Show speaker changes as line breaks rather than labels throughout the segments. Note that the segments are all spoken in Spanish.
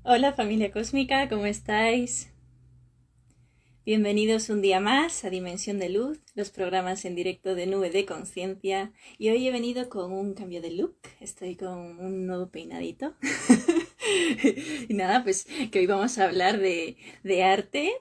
Hola familia cósmica, ¿cómo estáis? Bienvenidos un día más a Dimensión de Luz, los programas en directo de Nube de Conciencia. Y hoy he venido con un cambio de look, estoy con un nuevo peinadito. Y nada, pues que hoy vamos a hablar de arte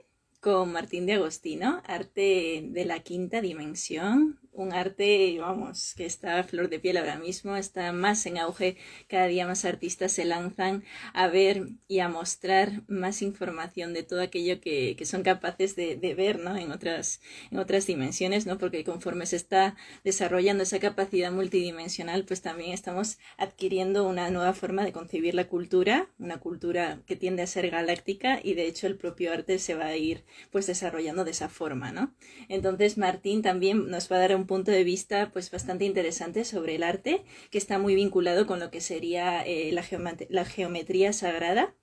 con Martín de Agostino, arte de la quinta dimensión, un arte, vamos, que está a flor de piel ahora mismo, está más en auge, cada día más artistas se lanzan a ver y a mostrar más información de todo aquello que son capaces de ver, ¿no? En otras dimensiones, ¿no? Porque conforme se está desarrollando esa capacidad multidimensional, pues también estamos adquiriendo una nueva forma de concebir la cultura, una cultura que tiende a ser galáctica y de hecho el propio arte se va a ir pues desarrollando de esa forma, ¿no? Entonces Martín también nos va a dar un punto de vista pues bastante interesante sobre el arte que está muy vinculado con lo que sería la geometría sagrada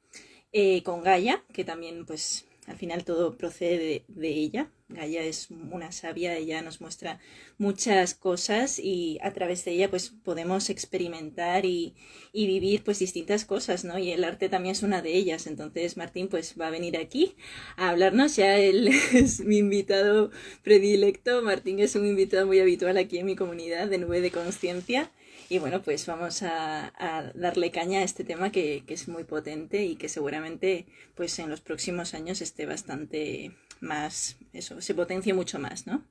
con Gaia, que también pues al final todo procede de ella. Gaia es una sabia, ella nos muestra muchas cosas y a través de ella pues podemos experimentar y vivir pues distintas cosas, ¿no? Y el arte también es una de ellas. Entonces Martín pues va a venir aquí a hablarnos, ya él es mi invitado predilecto. Martín es un invitado muy habitual aquí en mi comunidad de Nube de Conciencia. Y bueno, pues vamos a darle caña a este tema que es muy potente y que seguramente pues en los próximos años esté bastante más, eso, se potencie mucho más, ¿no?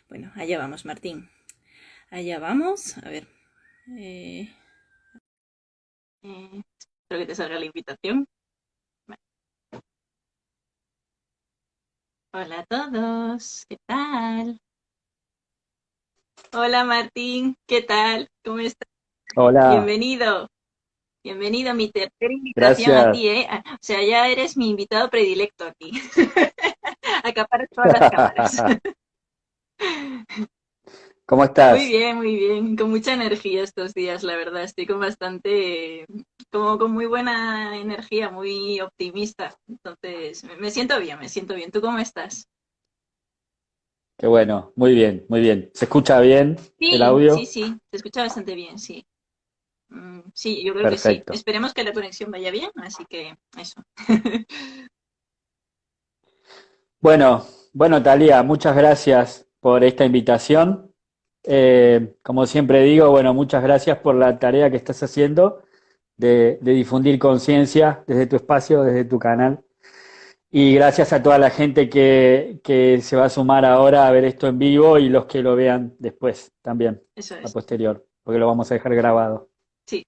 Bueno, allá vamos, Martín. Allá vamos. A ver. Eh, Espero que te salga la invitación. Vale. Hola a todos. ¿Qué tal? Hola, Martín. ¿Qué tal? ¿Cómo estás?
Hola,
Bienvenido. Bienvenido a mi tercera invitación a
gracias.
ti, ¿eh? O sea, ya eres mi invitado predilecto aquí. Acaparas todas las cámaras.
¿Cómo estás?
Muy bien, con mucha energía estos días, la verdad. Estoy con bastante, como con muy buena energía, muy optimista. Entonces, me siento bien, me siento bien. ¿Tú cómo estás?
Qué bueno, muy bien, muy bien. ¿Se escucha bien el
Sí, sí,
audio?
sí, se escucha bastante bien, sí. Sí, yo creo que sí.
Perfecto.
Esperemos que la conexión vaya bien, así que eso.
Bueno, bueno, Talía, muchas gracias por esta invitación. Como siempre digo, bueno, muchas gracias por la tarea que estás haciendo de difundir conciencia desde tu espacio, desde tu canal. Y gracias a toda la gente que se va a sumar ahora a ver esto en vivo y los que lo vean después también,
Eso
a
es.
posterior, porque lo vamos a dejar grabado.
Sí.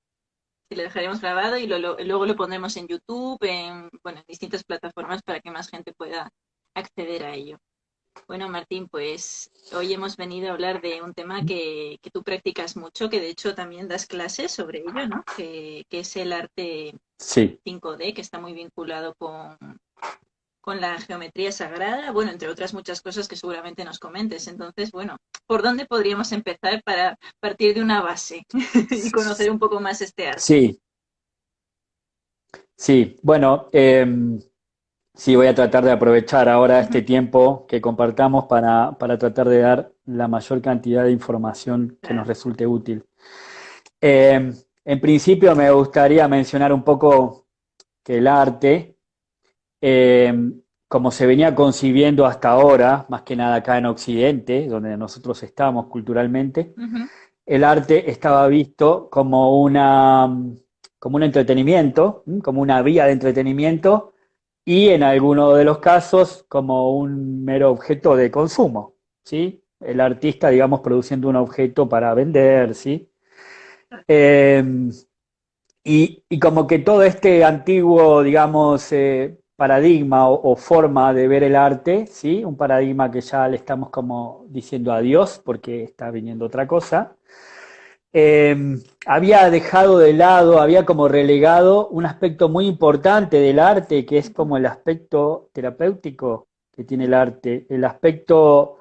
Y lo dejaremos grabado y luego lo pondremos en YouTube, bueno, en distintas plataformas para que más gente pueda acceder a ello. Bueno, Martín, pues hoy hemos venido a hablar de un tema que tú practicas mucho, que de hecho también das clases sobre ello, ¿no? Que es el arte
Sí.
5D, que está muy vinculado con la geometría sagrada, bueno, entre otras muchas cosas que seguramente nos comentes. Entonces, bueno, ¿por dónde podríamos empezar para partir de una base y conocer un poco más este arte?
Sí, sí. Bueno, sí, voy a tratar de aprovechar ahora
Ujú.
este tiempo que compartamos para tratar de dar la mayor cantidad de información que nos
Claro.
resulte útil. En principio me gustaría mencionar un poco que el arte, eh, como se venía concibiendo hasta ahora, más que nada acá en Occidente, donde nosotros estamos culturalmente,
Ujú.
el arte estaba visto como un entretenimiento, como una vía de entretenimiento y en algunos de los casos como un mero objeto de consumo, ¿sí? El artista, digamos, produciendo un objeto para vender, ¿sí? Eh, y como que todo este antiguo, digamos, paradigma o forma de ver el arte, ¿sí? Un paradigma que ya le estamos como diciendo adiós porque está viniendo otra cosa, había dejado de lado, había como relegado un aspecto muy importante del arte, que es como el aspecto terapéutico que tiene el arte, el aspecto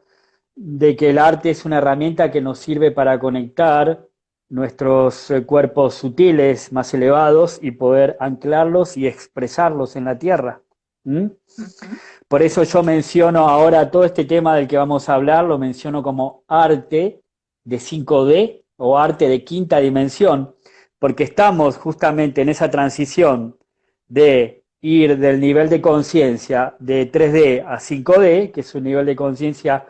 de que el arte es una herramienta que nos sirve para conectar nuestros cuerpos sutiles más elevados y poder anclarlos y expresarlos en la tierra. ¿Mm?
Ujú.
Por eso yo menciono ahora todo este tema del que vamos a hablar, lo menciono como arte de 5D o arte de quinta dimensión, porque estamos justamente en esa transición de ir del nivel de conciencia de 3D a 5D, que es un nivel de conciencia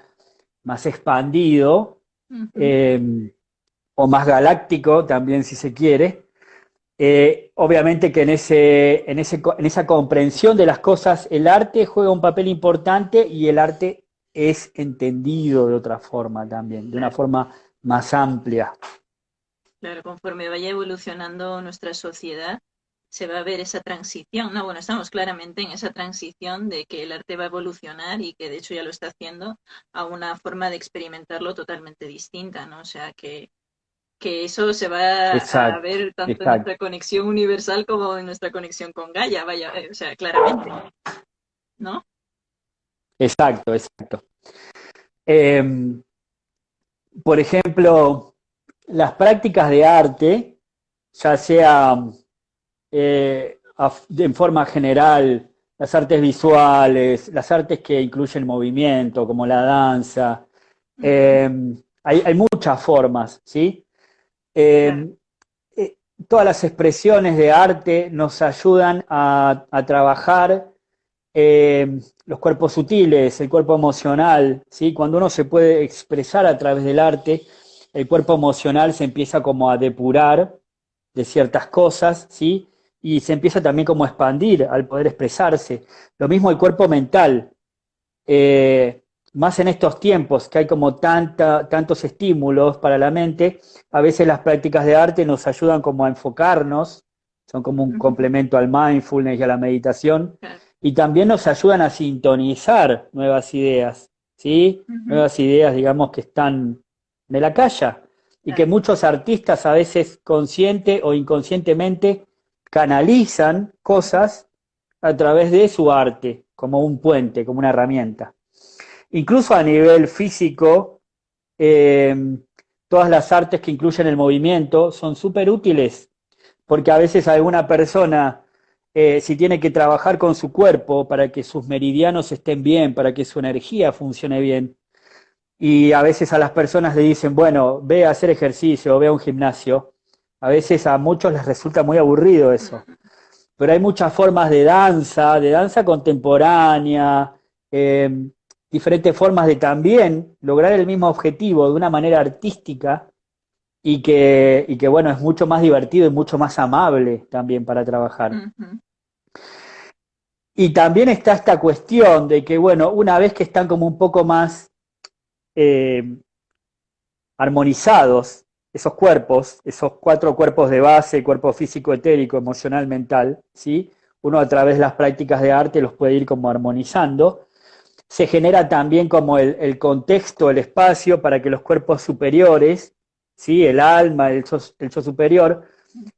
más expandido,
Ujú.
eh, o más galáctico también si se quiere. Obviamente que en esa comprensión de las cosas el arte juega un papel importante y el arte es entendido de otra forma también, de una
Claro,
forma más amplia.
claro, conforme vaya evolucionando nuestra sociedad, se va a ver esa transición, ¿no? Bueno, estamos claramente en esa transición de que el arte va a evolucionar y que de hecho ya lo está haciendo a una forma de experimentarlo totalmente distinta, ¿no? O sea, que eso se va a
Exacto,
ver tanto en
exacto,
nuestra conexión universal como en nuestra conexión con Gaia, vaya, o sea, claramente, ¿no?
exacto, exacto. Eh, por ejemplo, las prácticas de arte, ya sea en forma general, las artes visuales, las artes que incluyen movimiento, como la danza,
Ujú.
eh, hay muchas formas, ¿sí?
Claro.
Eh, Todas las expresiones de arte nos ayudan a trabajar los cuerpos sutiles, el cuerpo emocional, ¿sí? Cuando uno se puede expresar a través del arte, el cuerpo emocional se empieza como a depurar de ciertas cosas, ¿sí? Y se empieza también como a expandir al poder expresarse. Lo mismo el cuerpo mental, eh, más en estos tiempos que hay como tantos estímulos para la mente, a veces las prácticas de arte nos ayudan como a enfocarnos, son como un
Ujú.
complemento al mindfulness y a la meditación,
Claro.
y también nos ayudan a sintonizar nuevas ideas, ¿sí?
Ujú.
Nuevas ideas, digamos, que están de la calle y que
Claro.
muchos artistas a veces consciente o inconscientemente canalizan cosas a través de su arte, como un puente, como una herramienta. Incluso a nivel físico, eh, todas las artes que incluyen el movimiento son súper útiles, porque a veces alguna persona, si tiene que trabajar con su cuerpo para que sus meridianos estén bien, para que su energía funcione bien, y a veces a las personas le dicen, bueno, ve a hacer ejercicio, ve a un gimnasio, a veces a muchos les resulta muy aburrido eso,
Mm.
pero hay muchas formas de danza contemporánea, eh, diferentes formas de también lograr el mismo objetivo de una manera artística y que bueno, es mucho más divertido y mucho más amable también para trabajar.
Ujú.
Y también está esta cuestión de que, bueno, una vez que están como un poco más eh, armonizados esos cuerpos, esos cuatro cuerpos de base, cuerpo físico, etérico, emocional, mental, ¿sí? Uno a través de las prácticas de arte los puede ir como armonizando. Se genera también como el contexto, el espacio para que los cuerpos superiores, ¿sí? El alma, el yo superior,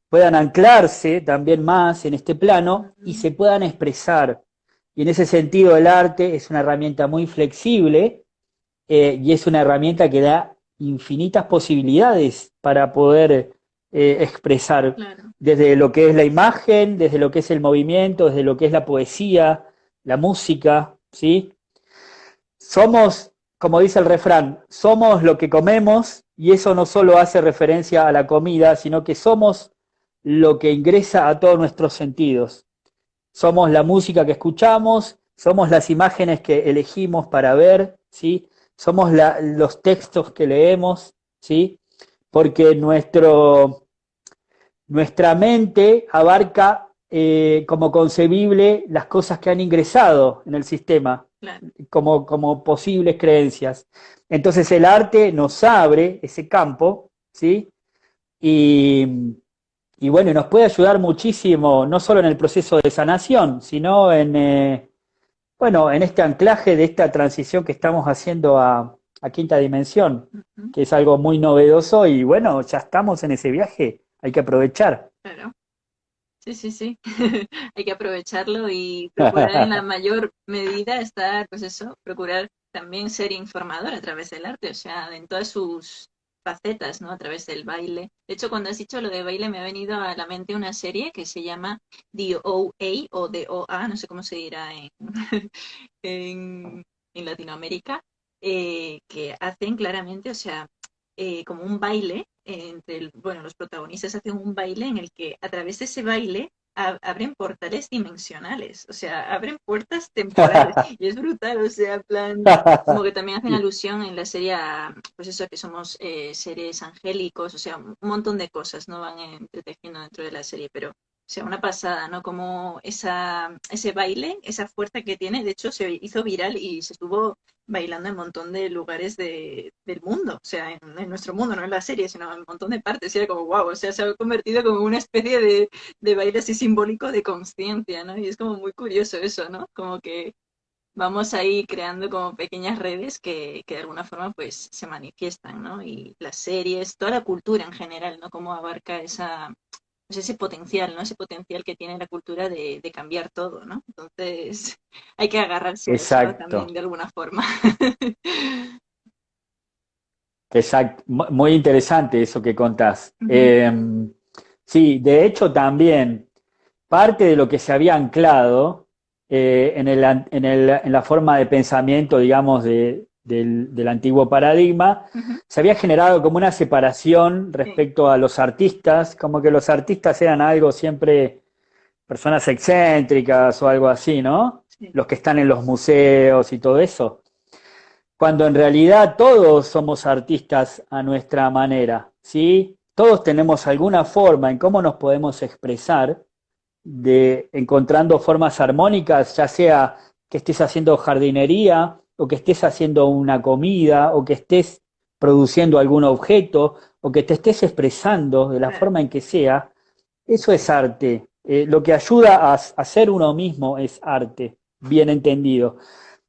puedan anclarse también más en este plano y
Ujú.
se puedan expresar. Y en ese sentido el arte es una herramienta muy flexible y es una herramienta que da infinitas posibilidades para poder expresar
Claro.
desde lo que es la imagen, desde lo que es el movimiento, desde lo que es la poesía, la música, ¿sí? Somos, como dice el refrán, somos lo que comemos y eso no solo hace referencia a la comida, sino que somos lo que ingresa a todos nuestros sentidos. Somos la música que escuchamos, somos las imágenes que elegimos para ver, ¿sí? Somos los textos que leemos, ¿sí? Porque nuestra mente abarca como concebible las cosas que han ingresado en el sistema,
Claro.
como posibles creencias. Entonces el arte nos abre ese campo, ¿sí? Y, y bueno, nos puede ayudar muchísimo, no solo en el proceso de sanación, sino bueno, en este anclaje de esta transición que estamos haciendo a quinta dimensión,
Ujú.
que es algo muy novedoso y bueno, ya estamos en ese viaje, hay que aprovechar.
Claro. Sí, sí, sí. Hay que aprovecharlo y procurar en la mayor medida estar, pues eso, procurar también ser informador a través del arte, o sea, en todas sus facetas, ¿no? A través del baile. De hecho, cuando has dicho lo de baile, me ha venido a la mente una serie que se llama The OA o The OA, no sé cómo se dirá en, en Latinoamérica, que hacen claramente, o sea, como un baile entre, bueno, los protagonistas hacen un baile en el que a través de ese baile abren portales dimensionales, o sea, abren puertas temporales y es brutal, o sea, en plan, como que también hacen alusión en la serie a, pues eso, que somos seres angélicos, o sea, un montón de cosas, ¿no? Van entretejiendo dentro de la serie, pero, o sea, una pasada, ¿no? Como ese baile, esa fuerza que tiene, de hecho, se hizo viral y se estuvo bailando en un montón de lugares del mundo, o sea, en nuestro mundo, no en la serie, sino en un montón de partes, y era como, wow, o sea, se ha convertido como una especie de baile así simbólico de conciencia, ¿no? Y es como muy curioso eso, ¿no? Como que vamos ahí creando como pequeñas redes que de alguna forma pues se manifiestan, ¿no? Y las series, toda la cultura en general, ¿no? Cómo abarca pues ese potencial, ¿no? Ese potencial que tiene la cultura de cambiar todo, ¿no? Entonces hay que agarrarse a eso también
Exacto,
de alguna forma.
exacto. Muy interesante eso que contás.
Ujú,
Sí, de hecho también parte de lo que se había anclado en la forma de pensamiento, digamos, del antiguo paradigma,
ujú,
se había generado como una separación
sí,
respecto a los artistas, como que los artistas eran algo siempre personas excéntricas o algo así, ¿no?
sí,
Los que están en los museos y todo eso, cuando en realidad todos somos artistas a nuestra manera, ¿sí? Todos tenemos alguna forma en cómo nos podemos expresar, de encontrando formas armónicas, ya sea que estés haciendo jardinería o que estés haciendo una comida o que estés produciendo algún objeto o que te estés expresando de la
claro,
forma en que sea, eso es arte. Lo que ayuda a ser uno mismo es arte, bien entendido.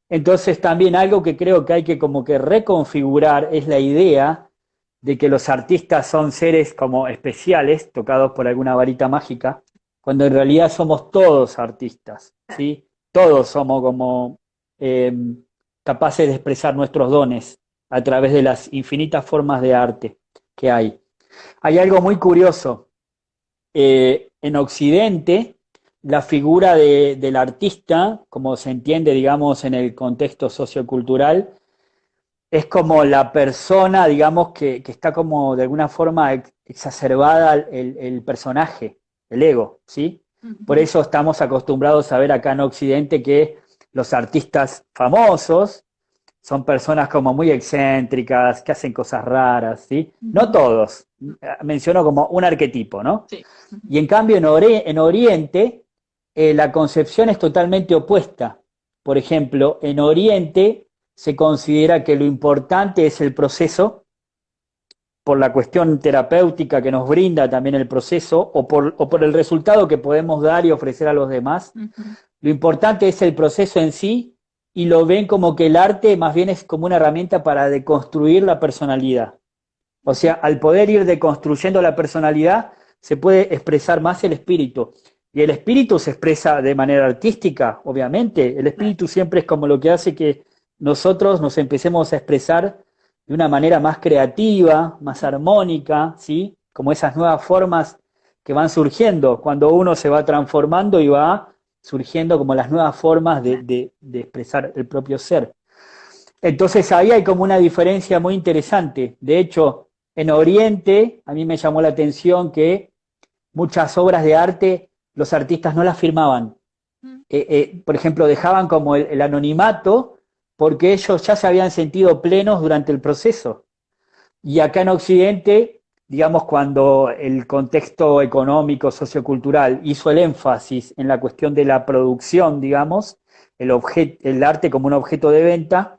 Entonces también algo que creo que hay que como que reconfigurar es la idea de que los artistas son seres como especiales, tocados por alguna varita mágica, cuando en realidad somos todos artistas,
claro.
¿sí? Todos somos como eh, capaces de expresar nuestros dones a través de las infinitas formas de arte que hay. Hay algo muy curioso. En Occidente, la figura del artista, como se entiende, digamos, en el contexto sociocultural, es como la persona, digamos, que está como de alguna forma exacerbada el personaje, el ego, ¿sí? Por
Ujú,
eso estamos acostumbrados a ver acá en Occidente que los artistas famosos son personas como muy excéntricas, que hacen cosas raras, ¿sí? No
ujú,
todos, menciono como un arquetipo, ¿no?
sí, ujú,
Y en cambio en Oriente la concepción es totalmente opuesta. Por ejemplo, en Oriente se considera que lo importante es el proceso, por la cuestión terapéutica que nos brinda también el proceso, o por el resultado que podemos dar y ofrecer a los demás.
ujú,
Lo importante es el proceso en sí y lo ven como que el arte más bien es como una herramienta para deconstruir la personalidad. O sea, al poder ir deconstruyendo la personalidad, se puede expresar más el espíritu. Y el espíritu se expresa de manera artística, obviamente. El
claro,
espíritu siempre es como lo que hace que nosotros nos empecemos a expresar de una manera más creativa, más
ujú,
armónica, ¿sí? Como esas nuevas formas que van surgiendo cuando uno se va transformando y va surgiendo como las nuevas formas
claro,
de expresar el propio ser. Entonces ahí hay como una diferencia muy interesante. De hecho, en Oriente a mí me llamó la atención que muchas obras de arte los artistas no las firmaban.
mm,
Por ejemplo, dejaban como el anonimato porque ellos ya se habían sentido plenos durante el proceso. Y acá en Occidente, digamos, cuando el contexto económico, sociocultural hizo el énfasis en la cuestión de la producción, digamos, el arte como un objeto de venta,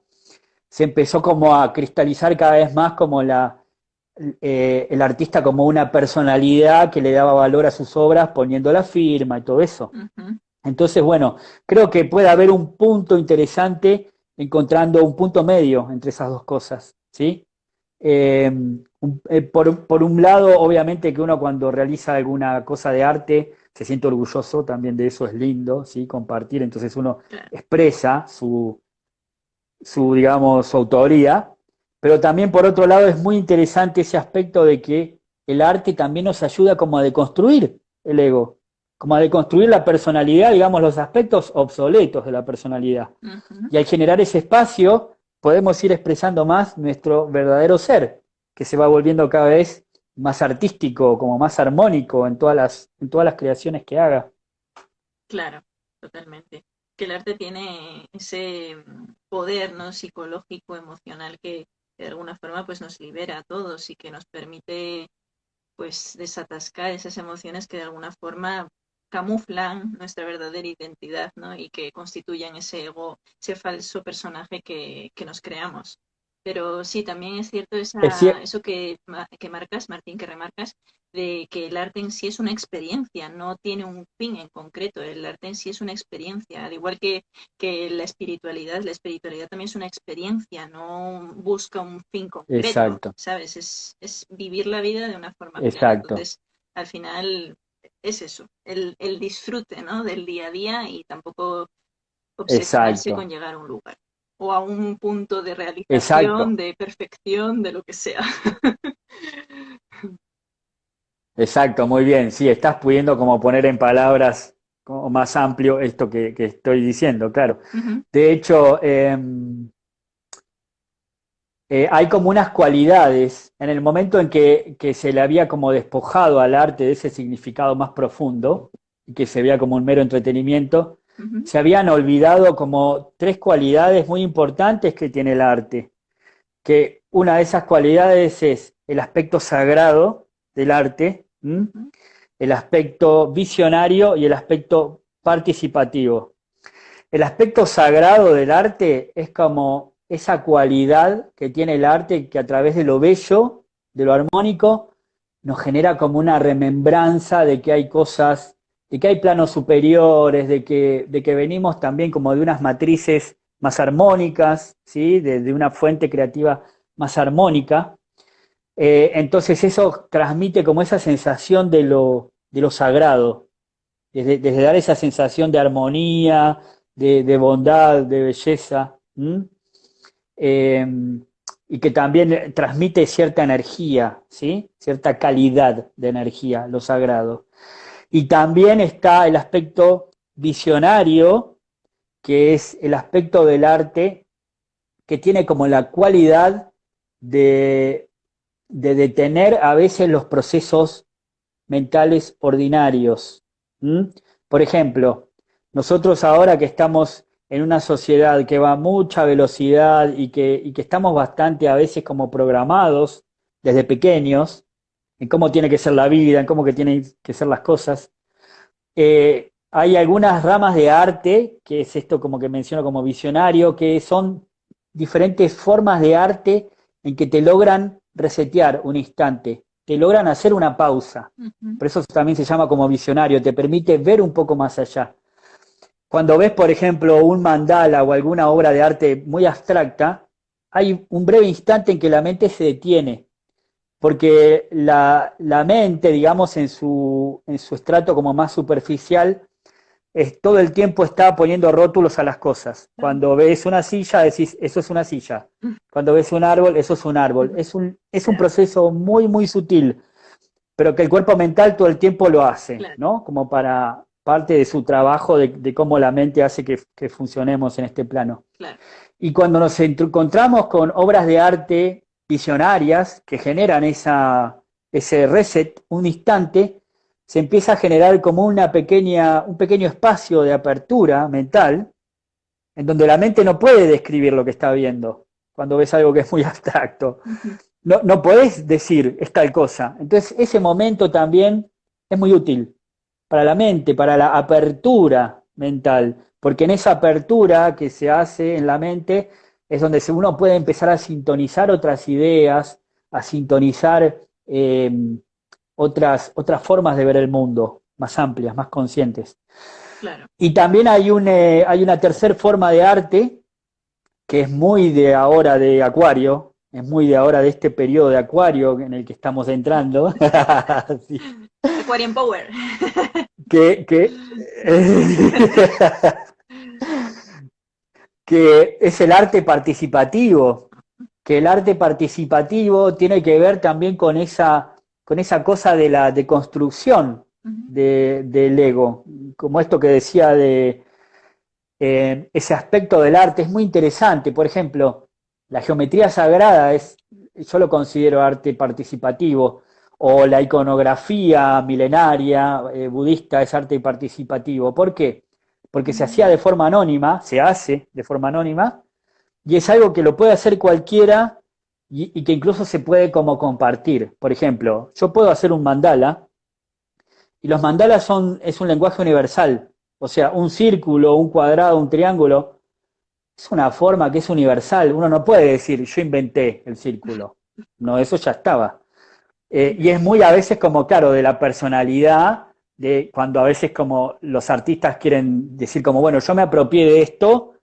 se empezó como a cristalizar cada vez más como el artista como una personalidad que le daba valor a sus obras poniendo la firma y todo eso.
ujú,
Entonces, bueno, creo que puede haber un punto interesante encontrando un punto medio entre esas dos cosas, ¿sí? Por un lado, obviamente que uno cuando realiza alguna cosa de arte se siente orgulloso también de eso, es lindo, ¿sí? Compartir, entonces uno
claro,
expresa digamos, su autoría, pero también por otro lado es muy interesante ese aspecto de que el arte también nos ayuda como a deconstruir el ego, como a deconstruir la personalidad, digamos, los aspectos obsoletos de la personalidad.
ujú,
Y al generar ese espacio, podemos ir expresando más nuestro verdadero ser, que se va volviendo cada vez más artístico, como más armónico en todas las creaciones que haga.
Claro, totalmente. Que el arte tiene ese poder, ¿no? Psicológico, emocional que de alguna forma pues nos libera a todos y que nos permite pues desatascar esas emociones que de alguna forma camuflan nuestra verdadera identidad, ¿no? Y que constituyen ese ego, ese falso personaje que nos creamos. Pero sí, también es cierto
Es
eso que marcas, Martín, que remarcas, de que el arte en sí es una experiencia, no tiene un fin en concreto. El arte en sí es una experiencia, al igual que la espiritualidad también es una experiencia, no busca un fin concreto,
exacto,
¿sabes? Es vivir la vida de una forma plena.
exacto,
Entonces, al final es eso, el disfrute, ¿no? Del día a día y tampoco obsesionarse con
exacto,
llegar a un lugar o a un punto de realización,
exacto,
de perfección, de lo que sea.
exacto, muy bien. Sí, estás pudiendo como poner en palabras como más amplio esto que estoy diciendo, claro.
Ujú,
De hecho, hay como unas cualidades en el momento en que se le había como despojado al arte de ese significado más profundo y que se veía como un mero entretenimiento,
ujú,
se habían olvidado como tres cualidades muy importantes que tiene el arte, que una de esas cualidades es el aspecto sagrado del arte, ¿m?
ujú.
El aspecto visionario y el aspecto participativo. El aspecto sagrado del arte es como esa cualidad que tiene el arte que a través de lo bello, de lo armónico, nos genera como una remembranza de que hay cosas, de que hay planos superiores, de que venimos también como de unas matrices más armónicas, ¿sí? De una fuente creativa más armónica. Entonces eso transmite como esa sensación de lo sagrado, desde dar esa sensación de armonía, de bondad, de belleza, ¿m? Eh, y que también transmite cierta energía, ¿sí? Cierta calidad de energía, lo sagrado. Y también está el aspecto visionario, que es el aspecto del arte que tiene como la cualidad de, de detener a veces los procesos mentales ordinarios. ¿Mm? Por ejemplo, nosotros ahora que estamos en una sociedad que va a mucha velocidad y que estamos bastante a veces como programados desde pequeños en cómo tiene que ser la vida, en cómo que tienen que ser las cosas, hay algunas ramas de arte, que es esto como que menciono como visionario, que son diferentes formas de arte en que te logran resetear un instante, te logran hacer una pausa.
Ujú.
Por eso también se llama como visionario, te permite ver un poco más allá. Cuando ves, por ejemplo, un mandala o alguna obra de arte muy abstracta, hay un breve instante en que la mente se detiene, porque la mente, digamos, en su estrato como más superficial, todo el tiempo está poniendo rótulos a las cosas.
Claro.
Cuando ves una silla, decís, eso es una silla. Cuando ves un árbol, eso es un árbol. Es un
Ya,
proceso muy, muy sutil, pero que el cuerpo mental todo el tiempo lo hace,
claro,
¿no? Como para parte de su trabajo de cómo la mente hace que funcionemos en este plano.
claro.
Y cuando nos encontramos con obras de arte visionarias que generan ese reset, un instante, se empieza a generar como un pequeño espacio de apertura mental, en donde la mente no puede describir lo que está viendo, cuando ves algo que es muy abstracto.
Ujú.
No podés decir es tal cosa. Entonces ese momento también es muy útil para la mente, para la apertura mental, porque en esa apertura que se hace en la mente es donde uno puede empezar a sintonizar otras ideas, a sintonizar otras formas de ver el mundo, más amplias, más conscientes.
Claro.
Y también hay una tercera forma de arte que es muy de ahora de Acuario, es muy de ahora de este periodo de Acuario en el que estamos entrando. Sí.
Aquarium Power.
que, que es el arte participativo, que el arte participativo tiene que ver también con esa cosa de la deconstrucción
Ujú.
del ego, como esto que decía de ese aspecto del arte, es muy interesante. Por ejemplo, la geometría sagrada yo lo considero arte participativo, o la iconografía milenaria budista es arte participativo. ¿Por qué? Porque se hacía de forma anónima, se hace de forma anónima, y es algo que lo puede hacer cualquiera y que incluso se puede como compartir. Por ejemplo, yo puedo hacer un mandala, y los mandalas es un lenguaje universal, o sea, un círculo, un cuadrado, un triángulo, es una forma que es universal. Uno no puede decir, yo inventé el círculo. No, eso ya estaba. Y es muy a veces como, claro, de la personalidad, de cuando a veces como los artistas quieren decir como, bueno, yo me apropié de esto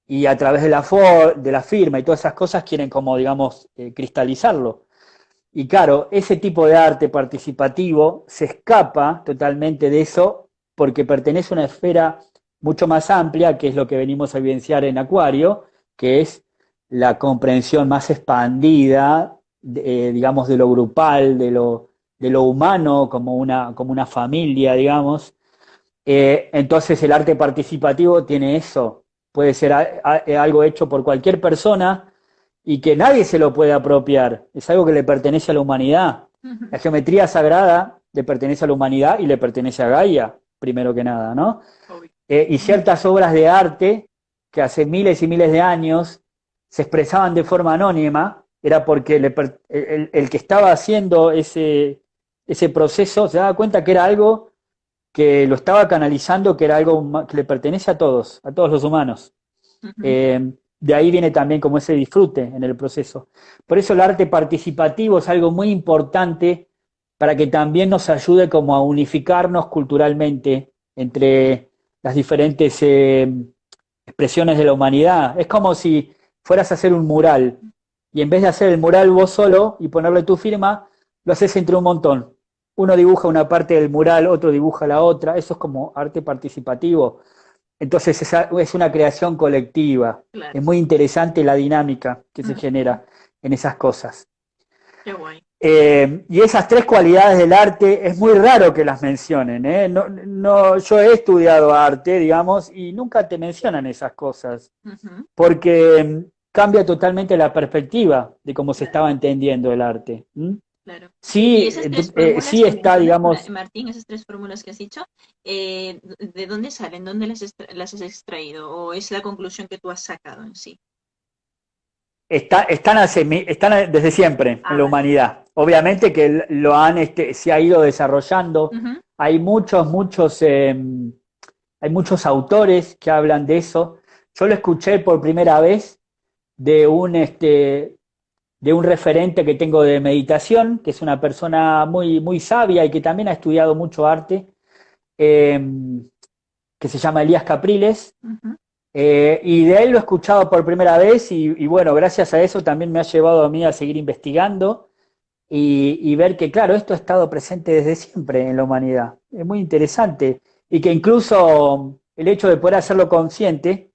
y a través de de la firma y todas esas cosas quieren como, digamos, cristalizarlo. Y claro, ese tipo de arte participativo se escapa totalmente de eso porque pertenece a una esfera mucho más amplia, que es lo que venimos a evidenciar en Acuario, que es la comprensión más expandida, digamos, de lo grupal, de lo humano, como una familia, digamos. Entonces el arte participativo tiene eso, puede ser algo hecho por cualquier persona y que nadie se lo puede apropiar, es algo que le pertenece a la humanidad. La geometría sagrada le pertenece a la humanidad y le pertenece a Gaia, primero que nada, ¿no? Y ciertas obras de arte que hace miles y miles de años se expresaban de forma anónima, era porque el que estaba haciendo ese proceso se daba cuenta que era algo que lo estaba canalizando, que era algo que le pertenece a todos los humanos. De ahí viene también como ese disfrute en el proceso. Por eso el arte participativo es algo muy importante para que también nos ayude como a unificarnos culturalmente entre las diferentes expresiones de la humanidad. Es como si fueras a hacer un mural y en vez de hacer el mural vos solo y ponerle tu firma, lo haces entre un montón. Uno dibuja una parte del mural, otro dibuja la otra, eso es como arte participativo. Entonces es una creación colectiva.
Claro.
Es muy interesante la dinámica que se genera en esas cosas.
Qué guay.
Y esas tres cualidades del arte es muy raro que las mencionen. Yo he estudiado arte, digamos, y nunca te mencionan esas cosas, porque cambia totalmente la perspectiva de cómo se estaba entendiendo el arte.
Claro.
Sí,
Y esas tres fórmulas
sí está, digamos...
Martín, esas tres fórmulas que has dicho, ¿de dónde salen? ¿Dónde las has extraído? ¿O es la conclusión que tú has sacado en sí?
Están desde siempre en la humanidad. Obviamente que se ha ido desarrollando. Hay hay muchos autores que hablan de eso. Yo lo escuché por primera vez de un referente que tengo de meditación, que es una persona muy, muy sabia y que también ha estudiado mucho arte, que se llama Elías Capriles. Y de él lo he escuchado por primera vez y bueno, gracias a eso también me ha llevado a mí a seguir investigando y ver que, claro, esto ha estado presente desde siempre en la humanidad. Es muy interesante y que incluso el hecho de poder hacerlo consciente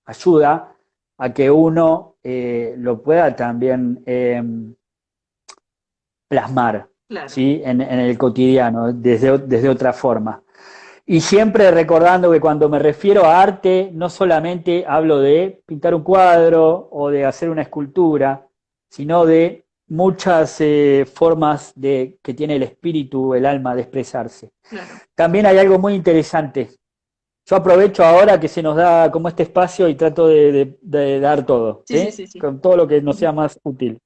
ayuda a que uno lo pueda también plasmar,
claro.
¿sí? En el cotidiano, desde otra forma. Y siempre recordando que cuando me refiero a arte, no solamente hablo de pintar un cuadro o de hacer una escultura, sino de muchas formas que tiene el espíritu, el alma de expresarse.
Claro.
También hay algo muy interesante. Yo aprovecho ahora que se nos da como este espacio y trato de dar todo,
sí.
Con todo lo que nos sea más útil.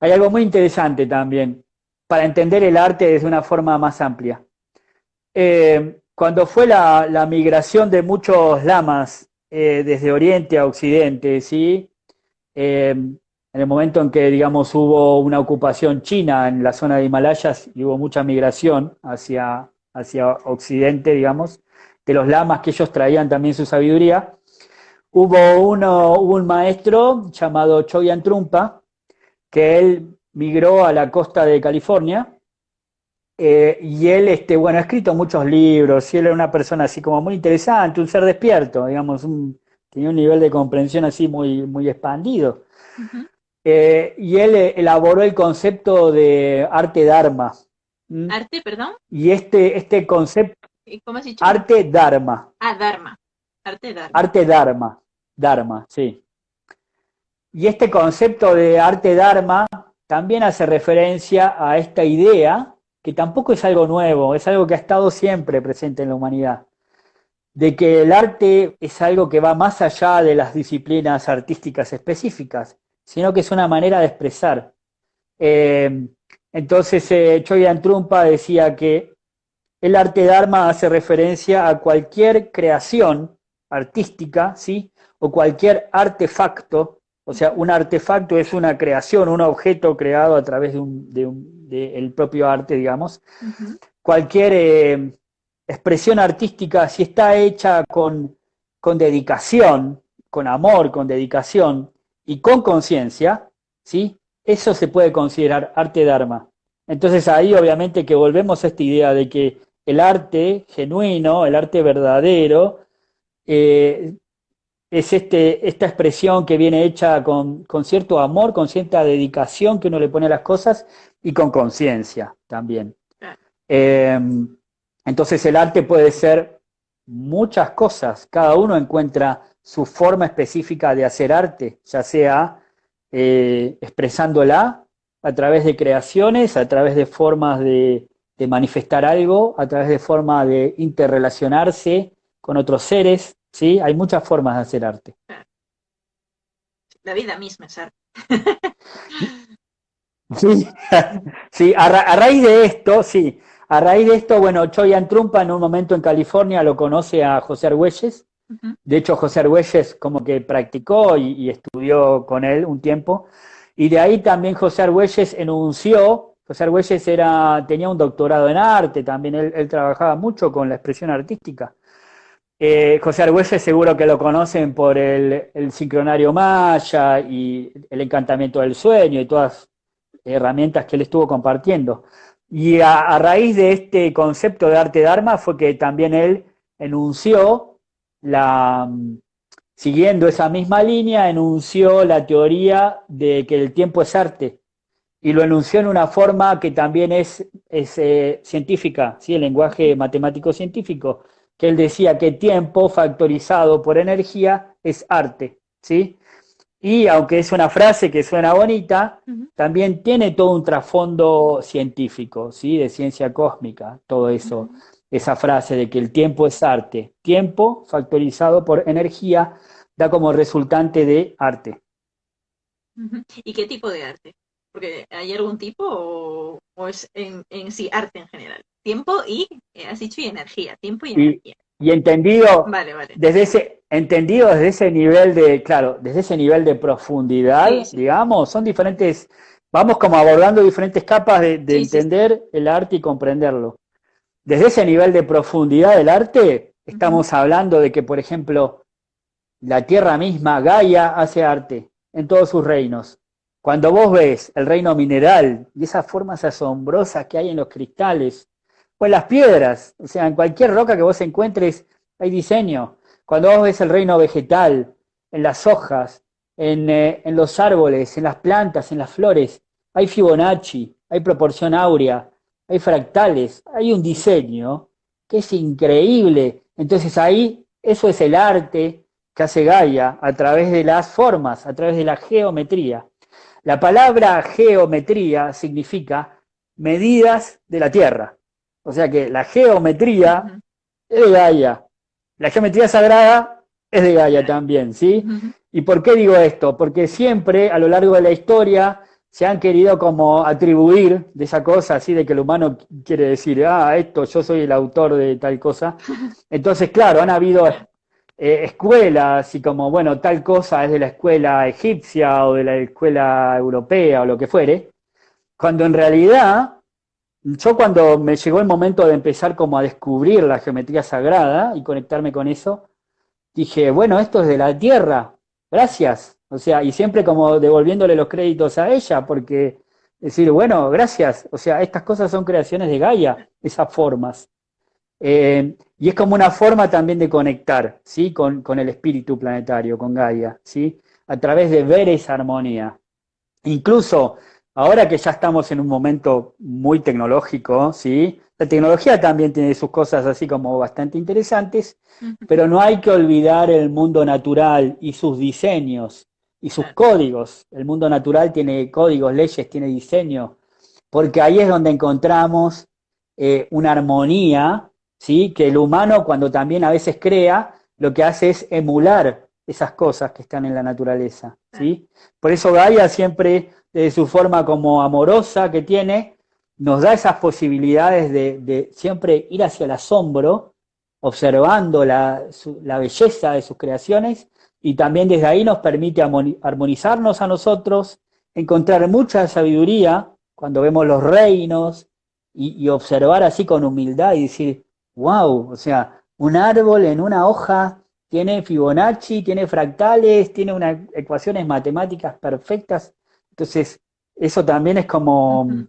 Hay algo muy interesante también para entender el arte desde una forma más amplia. Cuando fue la migración de muchos lamas desde Oriente a Occidente, ¿sí? En el momento en que, digamos, hubo una ocupación china en la zona de Himalayas y hubo mucha migración hacia Occidente, digamos, de los lamas que ellos traían también su sabiduría, hubo un maestro llamado Chogyam Trungpa, que él migró a la costa de California. Y él, bueno, ha escrito muchos libros, y él era una persona así como muy interesante, un ser despierto, digamos, tenía un nivel de comprensión así muy, muy expandido. Y él elaboró el concepto de arte dharma.
¿Arte, perdón?
Y este concepto...
¿Cómo has dicho?
Arte dharma.
Dharma.
Arte dharma, sí. Y este concepto de arte dharma también hace referencia a esta idea, que tampoco es algo nuevo, es algo que ha estado siempre presente en la humanidad, de que el arte es algo que va más allá de las disciplinas artísticas específicas, sino que es una manera de expresar. Eh, entonces, Chogyam Trungpa decía que el arte Dharma hace referencia a cualquier creación artística, ¿sí? O cualquier artefacto. O sea, un artefacto es una creación, un objeto creado a través del propio arte, digamos. Cualquier expresión artística, si está hecha con dedicación, con amor, con dedicación y con conciencia, ¿sí? Eso se puede considerar arte Dharma. Entonces ahí obviamente que volvemos a esta idea de que el arte genuino, el arte verdadero, es esta expresión que viene hecha con cierto amor, con cierta dedicación que uno le pone a las cosas y con conciencia también. Eh, entonces el arte puede ser muchas cosas, cada uno encuentra su forma específica de hacer arte, ya sea expresándola a través de creaciones, a través de formas de manifestar algo, a través de formas de interrelacionarse con otros seres, ¿sí? Hay muchas formas de hacer arte.
La vida misma es arte.
Sí, sí, a raíz de esto, sí, a raíz de esto, bueno, Chogyam Trungpa en un momento en California lo conoce a José Argüelles. De hecho, José Argüelles como que practicó y estudió con él un tiempo, y de ahí también José Argüelles enunció. José Argüelles tenía un doctorado en arte, también él trabajaba mucho con la expresión artística. José Argüelles seguro que lo conocen por el sincronario maya y el encantamiento del sueño y todas herramientas que él estuvo compartiendo. Y a raíz de este concepto de arte Dharma fue que también él enunció, siguiendo esa misma línea, enunció la teoría de que el tiempo es arte. Y lo enunció en una forma que también es científica, ¿sí? El lenguaje matemático científico, que él decía que tiempo factorizado por energía es arte, ¿sí? Y aunque es una frase que suena bonita, también tiene todo un trasfondo científico, ¿sí? De ciencia cósmica, todo eso, esa frase de que el tiempo es arte. Tiempo factorizado por energía da como resultante de arte.
¿Y qué tipo de arte? Porque ¿hay algún tipo o es en sí arte en general? Tiempo y, has dicho, y energía. Tiempo y energía.
Y entendido,
Vale.
entendido desde ese nivel de, claro, desde ese nivel de profundidad, sí. Digamos, son diferentes, vamos como abordando diferentes capas de entender el arte y comprenderlo. Desde ese nivel de profundidad del arte, estamos hablando de que, por ejemplo, la tierra misma, Gaia, hace arte en todos sus reinos. Cuando vos ves el reino mineral y esas formas asombrosas que hay en los cristales, o en las piedras, o sea, en cualquier roca que vos encuentres hay diseño. Cuando vos ves el reino vegetal, en las hojas, en los árboles, en las plantas, en las flores, hay Fibonacci, hay proporción áurea, hay fractales, hay un diseño que es increíble. Entonces ahí, eso es el arte que hace Gaia a través de las formas, a través de la geometría. La palabra geometría significa medidas de la Tierra. O sea que la geometría es de Gaia. La geometría sagrada es de Gaia también, ¿sí? ¿Y por qué digo esto? Porque siempre a lo largo de la historia se han querido como atribuir de esa cosa así de que el humano quiere decir, esto, yo soy el autor de tal cosa. Entonces, claro, han habido escuelas y como, bueno, tal cosa es de la escuela egipcia o de la escuela europea o lo que fuere, cuando en realidad... Yo cuando me llegó el momento de empezar como a descubrir la geometría sagrada y conectarme con eso, dije, bueno, esto es de la Tierra, gracias. O sea, y siempre como devolviéndole los créditos a ella, porque decir, bueno, gracias. O sea, estas cosas son creaciones de Gaia, esas formas. Y es como una forma también de conectar, ¿sí? Con el espíritu planetario, con Gaia, ¿sí? A través de ver esa armonía. Incluso... Ahora que ya estamos en un momento muy tecnológico, ¿sí? La tecnología también tiene sus cosas así como bastante interesantes, pero no hay que olvidar el mundo natural y sus diseños y sus
claro.
códigos. El mundo natural tiene códigos, leyes, tiene diseño, porque ahí es donde encontramos una armonía, ¿sí? Que el humano, cuando también a veces crea, lo que hace es emular esas cosas que están en la naturaleza,
Claro.
¿sí? Por eso Gaia siempre, desde su forma como amorosa que tiene, nos da esas posibilidades de siempre ir hacia el asombro, observando la belleza de sus creaciones, y también desde ahí nos permite armonizarnos a nosotros, encontrar mucha sabiduría cuando vemos los reinos y observar así con humildad y decir, wow, o sea, un árbol en una hoja tiene Fibonacci, tiene fractales, tiene unas ecuaciones matemáticas perfectas. Entonces, eso también es como,
Ujú.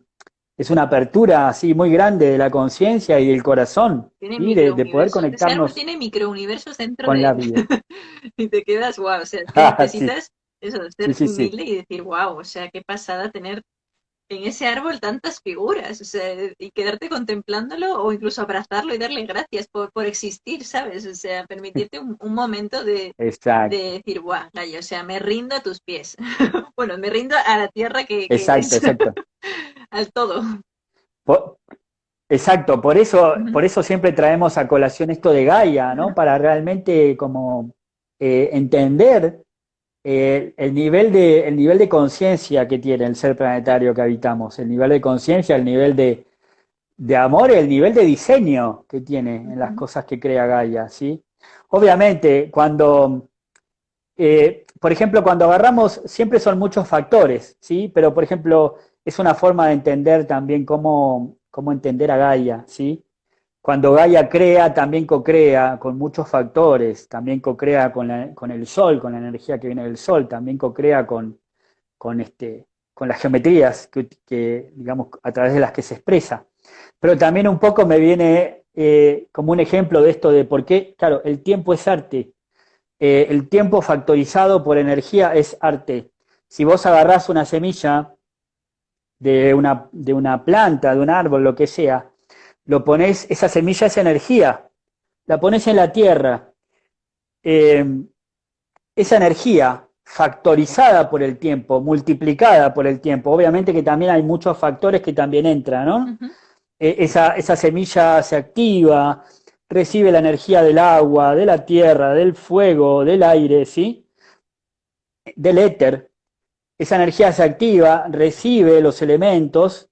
es una apertura así muy grande de la conciencia y del corazón,
Tiene
¿sí? De poder
microuniversos. Ese árbol
conectarnos
tiene microuniversos dentro
con
de
la
él.
vida.
Y te quedas, wow, o sea, es que
Ah, sí,
necesitas eso,
sí,
ser
sí, sí,
humilde y decir, wow, o sea, qué pasada tener en ese árbol tantas figuras, o sea, y quedarte contemplándolo o incluso abrazarlo y darle gracias por existir, ¿sabes? O sea, permitirte un momento de
exacto,
decir, guau, Gaia, o sea, me rindo a tus pies. Bueno, me rindo a la tierra que
exacto,
eres,
exacto.
al todo.
Po- Exacto,
Ujú.
por eso siempre traemos a colación esto de Gaia, ¿no?
Claro.
Para realmente como entender el nivel de conciencia que tiene el ser planetario que habitamos, el nivel de conciencia, el nivel de amor y el nivel de diseño que tiene en las
Ujú.
cosas que crea Gaia, ¿sí? Obviamente, por ejemplo, cuando agarramos, siempre son muchos factores, ¿sí? Pero, por ejemplo, es una forma de entender también cómo entender a Gaia, ¿sí? Cuando Gaia crea, también co-crea con muchos factores, también co-crea con el Sol, con la energía que viene del Sol, también co-crea con, con las geometrías digamos, a través de las que se expresa. Pero también un poco me viene como un ejemplo de esto de por qué, claro, el tiempo es arte. El tiempo factorizado por energía es arte. Si vos agarrás una semilla de una planta, de un árbol, lo que sea, lo pones, esa semilla es energía, la pones en la tierra, eh, esa energía factorizada por el tiempo, multiplicada por el tiempo, obviamente que también hay muchos factores que también entran, ¿no?
Ujú.
Esa semilla se activa, recibe la energía del agua, de la tierra, del fuego, del aire, ¿sí? Del éter. Esa energía se activa, recibe los elementos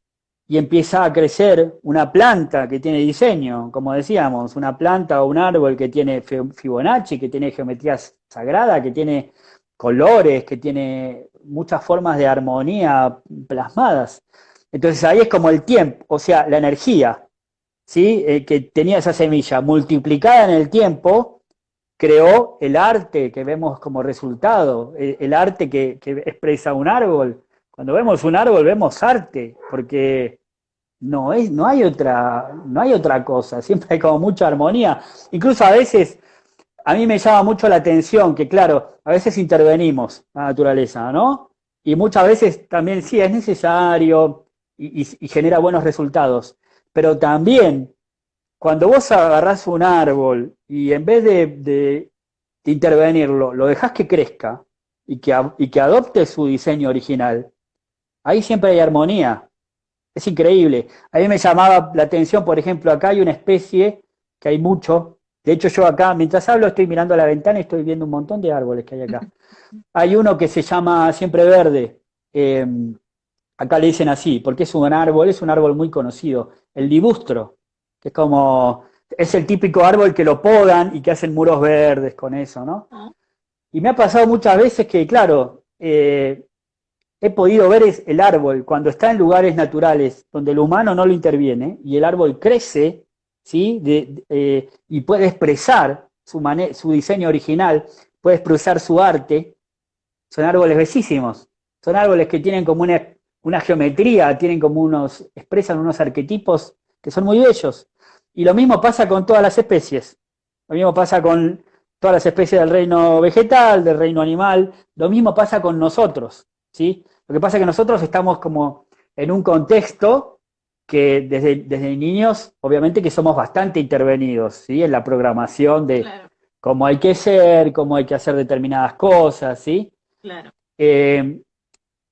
y empieza a crecer una planta que tiene diseño, como decíamos, una planta o un árbol que tiene Fibonacci, que tiene geometría sagrada, que tiene colores, que tiene muchas formas de armonía plasmadas. Entonces ahí es como el tiempo, o sea, la energía, ¿sí? Que tenía esa semilla multiplicada en el tiempo, creó el arte que vemos como resultado, el arte que expresa un árbol. Cuando vemos un árbol vemos arte, porque no hay otra cosa, siempre hay como mucha armonía. Incluso a veces, a mí me llama mucho la atención que, claro, a veces intervenimos la naturaleza, ¿no? Y muchas veces también sí es necesario y genera buenos resultados, pero también cuando vos agarrás un árbol y en vez de intervenirlo, lo dejás que crezca y que adopte su diseño original, ahí siempre hay armonía. Es increíble. A mí me llamaba la atención, por ejemplo, acá hay una especie que hay mucho. De hecho, yo acá, mientras hablo, estoy mirando a la ventana y estoy viendo un montón de árboles que hay acá. Hay uno que se llama siempre verde. eh, Acá le dicen así, porque es un árbol muy conocido, el libustro, que es como, es el típico árbol que lo podan y que hacen muros verdes con eso, ¿no?
Oh.
Y me ha pasado muchas veces que, claro, he podido ver el árbol cuando está en lugares naturales donde el humano no lo interviene y el árbol crece, ¿sí? Y puede expresar su diseño original, puede expresar su arte, son árboles bellísimos. Son árboles que tienen como una geometría, tienen como expresan unos arquetipos que son muy bellos. Y lo mismo pasa con todas las especies. Lo mismo pasa con todas las especies del reino vegetal, del reino animal. Lo mismo pasa con nosotros, ¿sí? Lo que pasa es que nosotros estamos como en un contexto que desde niños, obviamente que somos bastante intervenidos, ¿sí? En la programación de
Claro,
cómo hay que ser, cómo hay que hacer determinadas cosas, ¿sí?
claro.
Eh,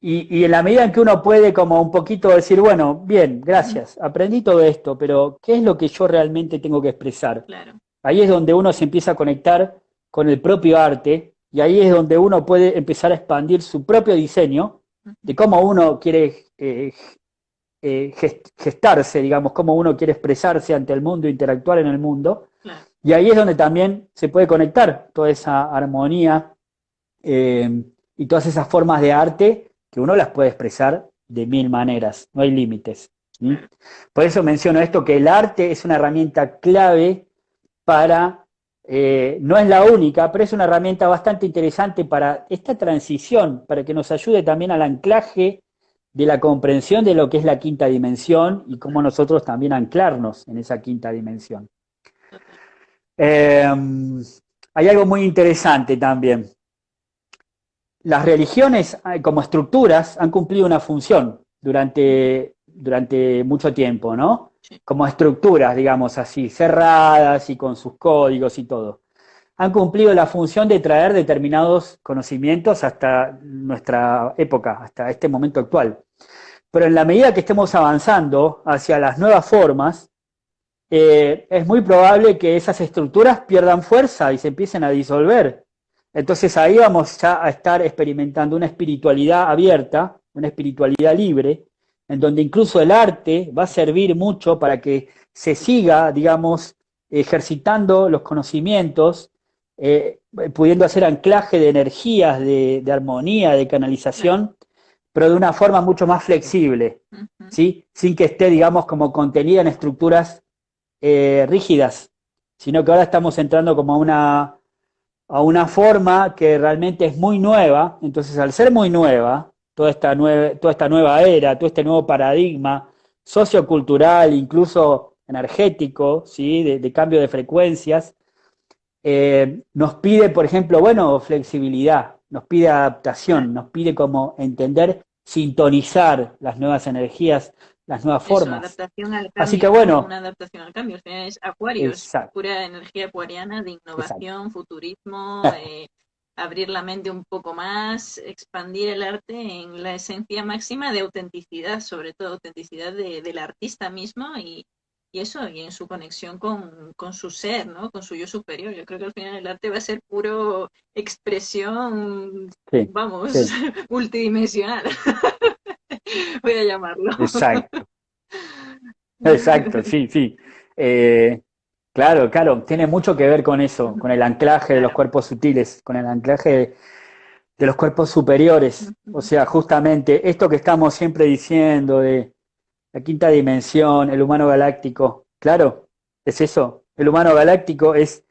y en la medida en que uno puede como un poquito decir, bueno, bien, gracias, aprendí todo esto, pero ¿qué es lo que yo realmente tengo que expresar?
Claro.
Ahí es donde uno se empieza a conectar con el propio arte y ahí es donde uno puede empezar a expandir su propio diseño de cómo uno quiere gestarse, digamos, cómo uno quiere expresarse ante el mundo, interactuar en el mundo.
Claro.
Y ahí es donde también se puede conectar toda esa armonía y todas esas formas de arte que uno las puede expresar de mil maneras, no hay límites. ¿Sí? Por eso menciono esto, que el arte es una herramienta clave para, no es la única, pero es una herramienta bastante interesante para esta transición, para que nos ayude también al anclaje de la comprensión de lo que es la quinta dimensión y cómo nosotros también anclarnos en esa quinta dimensión. Hay algo muy interesante también. Las religiones como estructuras han cumplido una función durante mucho tiempo, ¿no? Como estructuras, digamos así, cerradas y con sus códigos y todo. Han cumplido la función de traer determinados conocimientos hasta nuestra época, hasta este momento actual. Pero en la medida que estemos avanzando hacia las nuevas formas, es muy probable que esas estructuras pierdan fuerza y se empiecen a disolver. Entonces ahí vamos ya a estar experimentando una espiritualidad abierta, una espiritualidad libre, en donde incluso el arte va a servir mucho para que se siga, digamos, ejercitando los conocimientos, pudiendo hacer anclaje de energías, de armonía, de canalización, pero de una forma mucho más flexible, ¿sí? Sin que esté, digamos, como contenida en estructuras rígidas, sino que ahora estamos entrando como a una forma que realmente es muy nueva. Entonces, al ser muy nueva, toda esta nueva era, todo este nuevo paradigma sociocultural, incluso energético, ¿sí? de cambio de frecuencias, nos pide, por ejemplo, bueno, flexibilidad, nos pide adaptación, nos pide como entender, sintonizar las nuevas energías, las nuevas formas.
Adaptación al cambio,
así que bueno,
una adaptación al cambio. Al final es Acuario, es pura energía acuariana de innovación, futurismo, abrir la mente un poco más, expandir el arte en la esencia máxima de autenticidad, sobre todo autenticidad del artista mismo y eso, y en su conexión con su ser, ¿no? Con su yo superior. Yo creo que al final el arte va a ser puro expresión, vamos, multidimensional. Voy a llamarlo.
Exacto. Exacto, sí, sí. Claro, tiene mucho que ver con eso, con el anclaje de los cuerpos sutiles, con el anclaje de los cuerpos superiores. O sea, justamente esto que estamos siempre diciendo de la quinta dimensión, el humano galáctico, claro, es eso. El humano galáctico es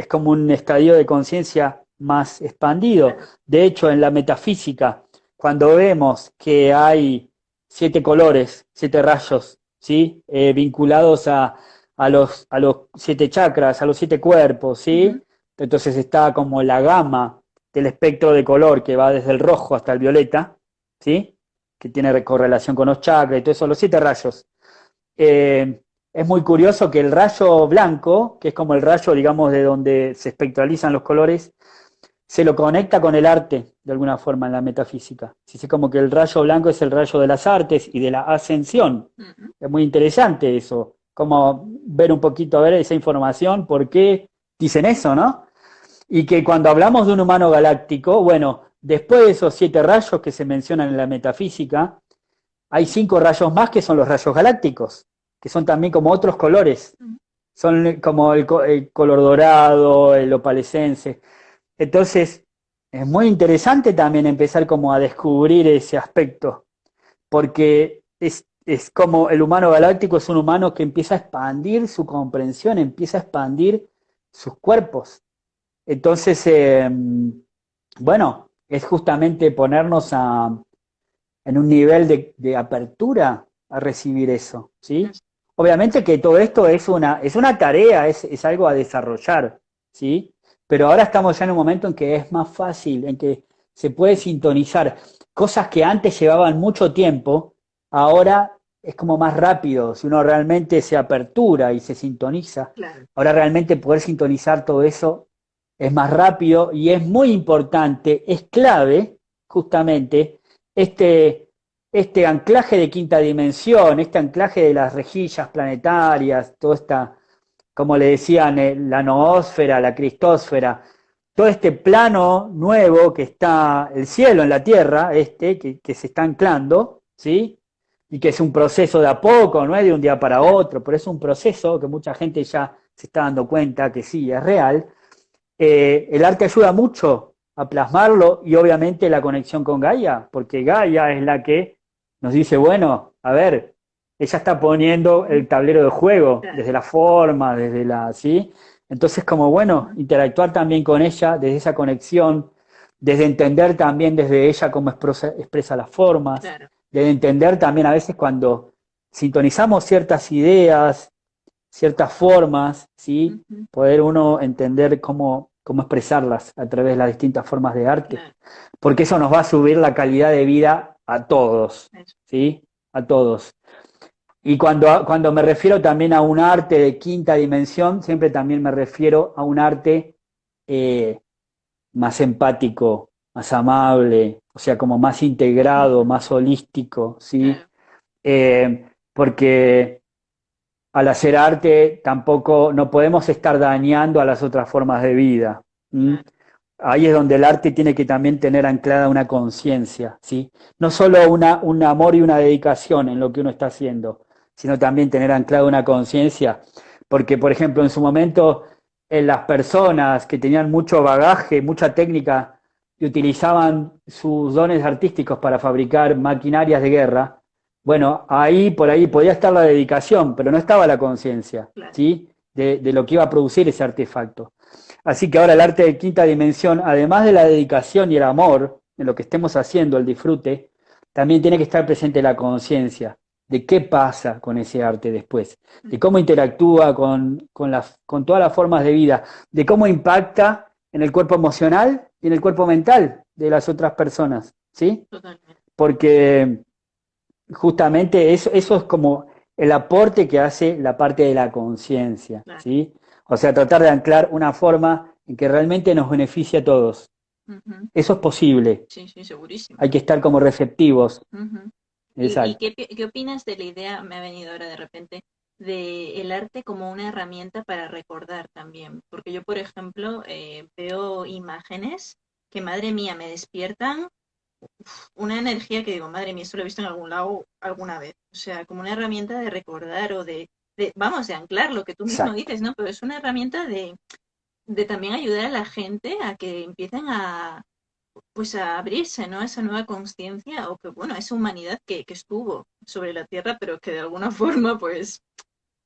como un estadio de conciencia más expandido. De hecho, en la metafísica, cuando vemos que hay 7 colores, 7 rayos, ¿sí? Vinculados a los 7 chakras, a los 7 cuerpos, ¿sí? Entonces está como la gama del espectro de color que va desde el rojo hasta el violeta, ¿sí? Que tiene correlación con los chakras y todo eso, los 7 rayos. Es muy curioso que el rayo blanco, que es como el rayo, digamos, de donde se espectralizan los colores, se lo conecta con el arte, de alguna forma, en la metafísica. Es como que el rayo blanco es el rayo de las artes y de la ascensión. Es muy interesante eso, como ver un poquito, a ver esa información, por qué dicen eso, ¿no? Y que cuando hablamos de un humano galáctico, bueno, después de esos 7 rayos que se mencionan en la metafísica, hay 5 rayos más que son los rayos galácticos, que son también como otros colores. Son como el color dorado, el opalescence. Entonces, es muy interesante también empezar como a descubrir ese aspecto, porque es como el humano galáctico es un humano que empieza a expandir su comprensión, empieza a expandir sus cuerpos. Entonces, bueno, es justamente ponernos en un nivel de apertura a recibir eso, ¿sí? Obviamente que todo esto es una tarea, es algo a desarrollar, ¿sí? Pero ahora estamos ya en un momento en que es más fácil, en que se puede sintonizar. Cosas que antes llevaban mucho tiempo, ahora es como más rápido, si uno realmente se apertura y se sintoniza. Ahora realmente poder sintonizar todo eso es más rápido y es muy importante, es clave justamente este anclaje de quinta dimensión, este anclaje de las rejillas planetarias, toda esta, como le decían, la noósfera, la cristósfera, todo este plano nuevo que está el cielo en la Tierra, que se está anclando, ¿sí? Y que es un proceso de a poco, no es de un día para otro, pero es un proceso que mucha gente ya se está dando cuenta que sí, es real. El arte ayuda mucho a plasmarlo y obviamente la conexión con Gaia, porque Gaia es la que nos dice, bueno, a ver, ella está poniendo el tablero de juego, desde la forma, desde la, ¿sí? Entonces, como bueno, interactuar también con ella desde esa conexión, desde entender también desde ella cómo expresa las formas,
Claro.
desde entender también a veces cuando sintonizamos ciertas ideas, ciertas formas, ¿sí? Poder uno entender cómo expresarlas a través de las distintas formas de arte,
Claro.
porque eso nos va a subir la calidad de vida a todos, ¿sí? A todos. Y cuando me refiero también a un arte de quinta dimensión, siempre también me refiero a un arte más empático, más amable, o sea, como más integrado, más holístico, ¿sí? Porque al hacer arte tampoco no podemos estar dañando a las otras formas de vida. Ahí es donde el arte tiene que también tener anclada una conciencia, ¿sí? No solo un amor y una dedicación en lo que uno está haciendo, sino también tener anclada una conciencia. Porque, por ejemplo, en su momento, las personas que tenían mucho bagaje, mucha técnica, y utilizaban sus dones artísticos para fabricar maquinarias de guerra, bueno, por ahí podía estar la dedicación, pero no estaba la conciencia, ¿sí? De lo que iba a producir ese artefacto. Así que ahora el arte de quinta dimensión, además de la dedicación y el amor en lo que estemos haciendo, el disfrute, también tiene que estar presente la conciencia de qué pasa con ese arte después, de cómo interactúa con todas las formas de vida, de cómo impacta en el cuerpo emocional y en el cuerpo mental de las otras personas, ¿sí?
Totalmente.
Porque justamente eso es como el aporte que hace la parte de la conciencia, ¿sí? O sea, tratar de anclar una forma en que realmente nos beneficie a todos. Eso es posible.
Sí, sí, segurísimo.
Hay que estar como receptivos.
¿Y qué opinas de la idea, me ha venido ahora de repente, de el arte como una herramienta para recordar también? Porque yo, por ejemplo, veo imágenes que, madre mía, me despiertan una energía que digo, madre mía, esto lo he visto en algún lado alguna vez. O sea, como una herramienta de recordar o vamos, de anclar lo que tú mismo dices, ¿no? Pero es una herramienta de también ayudar a la gente a que empiecen pues a abrirse, ¿no? A esa nueva conciencia o que, bueno, a esa humanidad que estuvo sobre la Tierra, pero que de alguna forma, pues,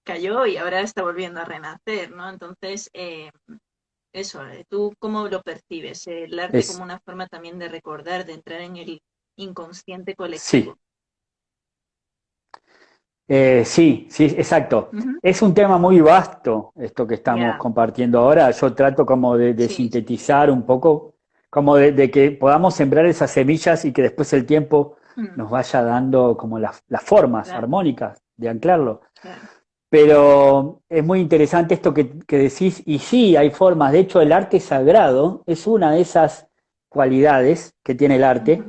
cayó y ahora está volviendo a renacer, ¿no? Entonces, eso, ¿tú cómo lo percibes? El arte como una forma también de recordar, de entrar en el inconsciente colectivo.
Sí, exacto. Es un tema muy vasto esto que estamos compartiendo ahora. Yo trato como de sintetizar un poco, como de que podamos sembrar esas semillas y que después el tiempo nos vaya dando como las formas armónicas de anclarlo. Pero es muy interesante esto que decís, y sí, hay formas. De hecho, el arte sagrado es una de esas cualidades que tiene el arte,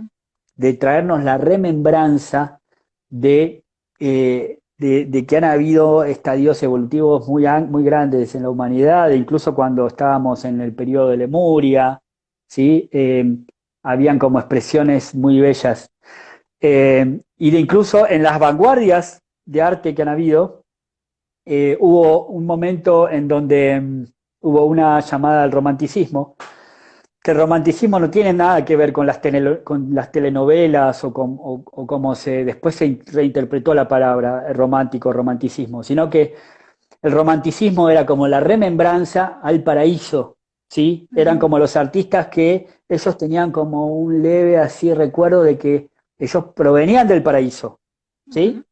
de traernos la remembranza de que han habido estadios evolutivos muy grandes en la humanidad, incluso cuando estábamos en el periodo de Lemuria, ¿sí? Habían como expresiones muy bellas. Y de incluso en las vanguardias de arte que han habido, hubo un momento en donde hubo una llamada al romanticismo, que el romanticismo no tiene nada que ver con las telenovelas o como después se reinterpretó la palabra romántico, romanticismo, sino que el romanticismo era como la remembranza al paraíso, ¿sí? Eran como los artistas que ellos tenían como un leve así recuerdo de que ellos provenían del paraíso, ¿sí?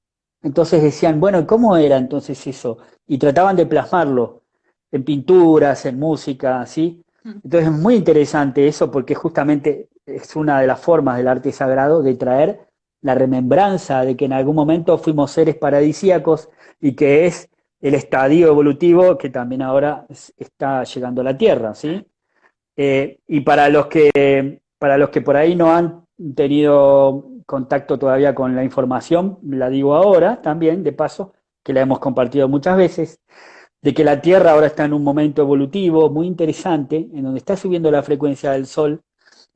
Entonces decían, bueno, ¿cómo era entonces eso? Y trataban de plasmarlo en pinturas, en música, ¿sí? Entonces es muy interesante eso porque justamente es una de las formas del arte sagrado de traer la remembranza de que en algún momento fuimos seres paradisíacos y que es el estadio evolutivo que también ahora está llegando a la Tierra, ¿sí? Y para los que por ahí no han tenido contacto todavía con la información, la digo ahora también, de paso, que la hemos compartido muchas veces, de que la Tierra ahora está en un momento evolutivo muy interesante, en donde está subiendo la frecuencia del Sol,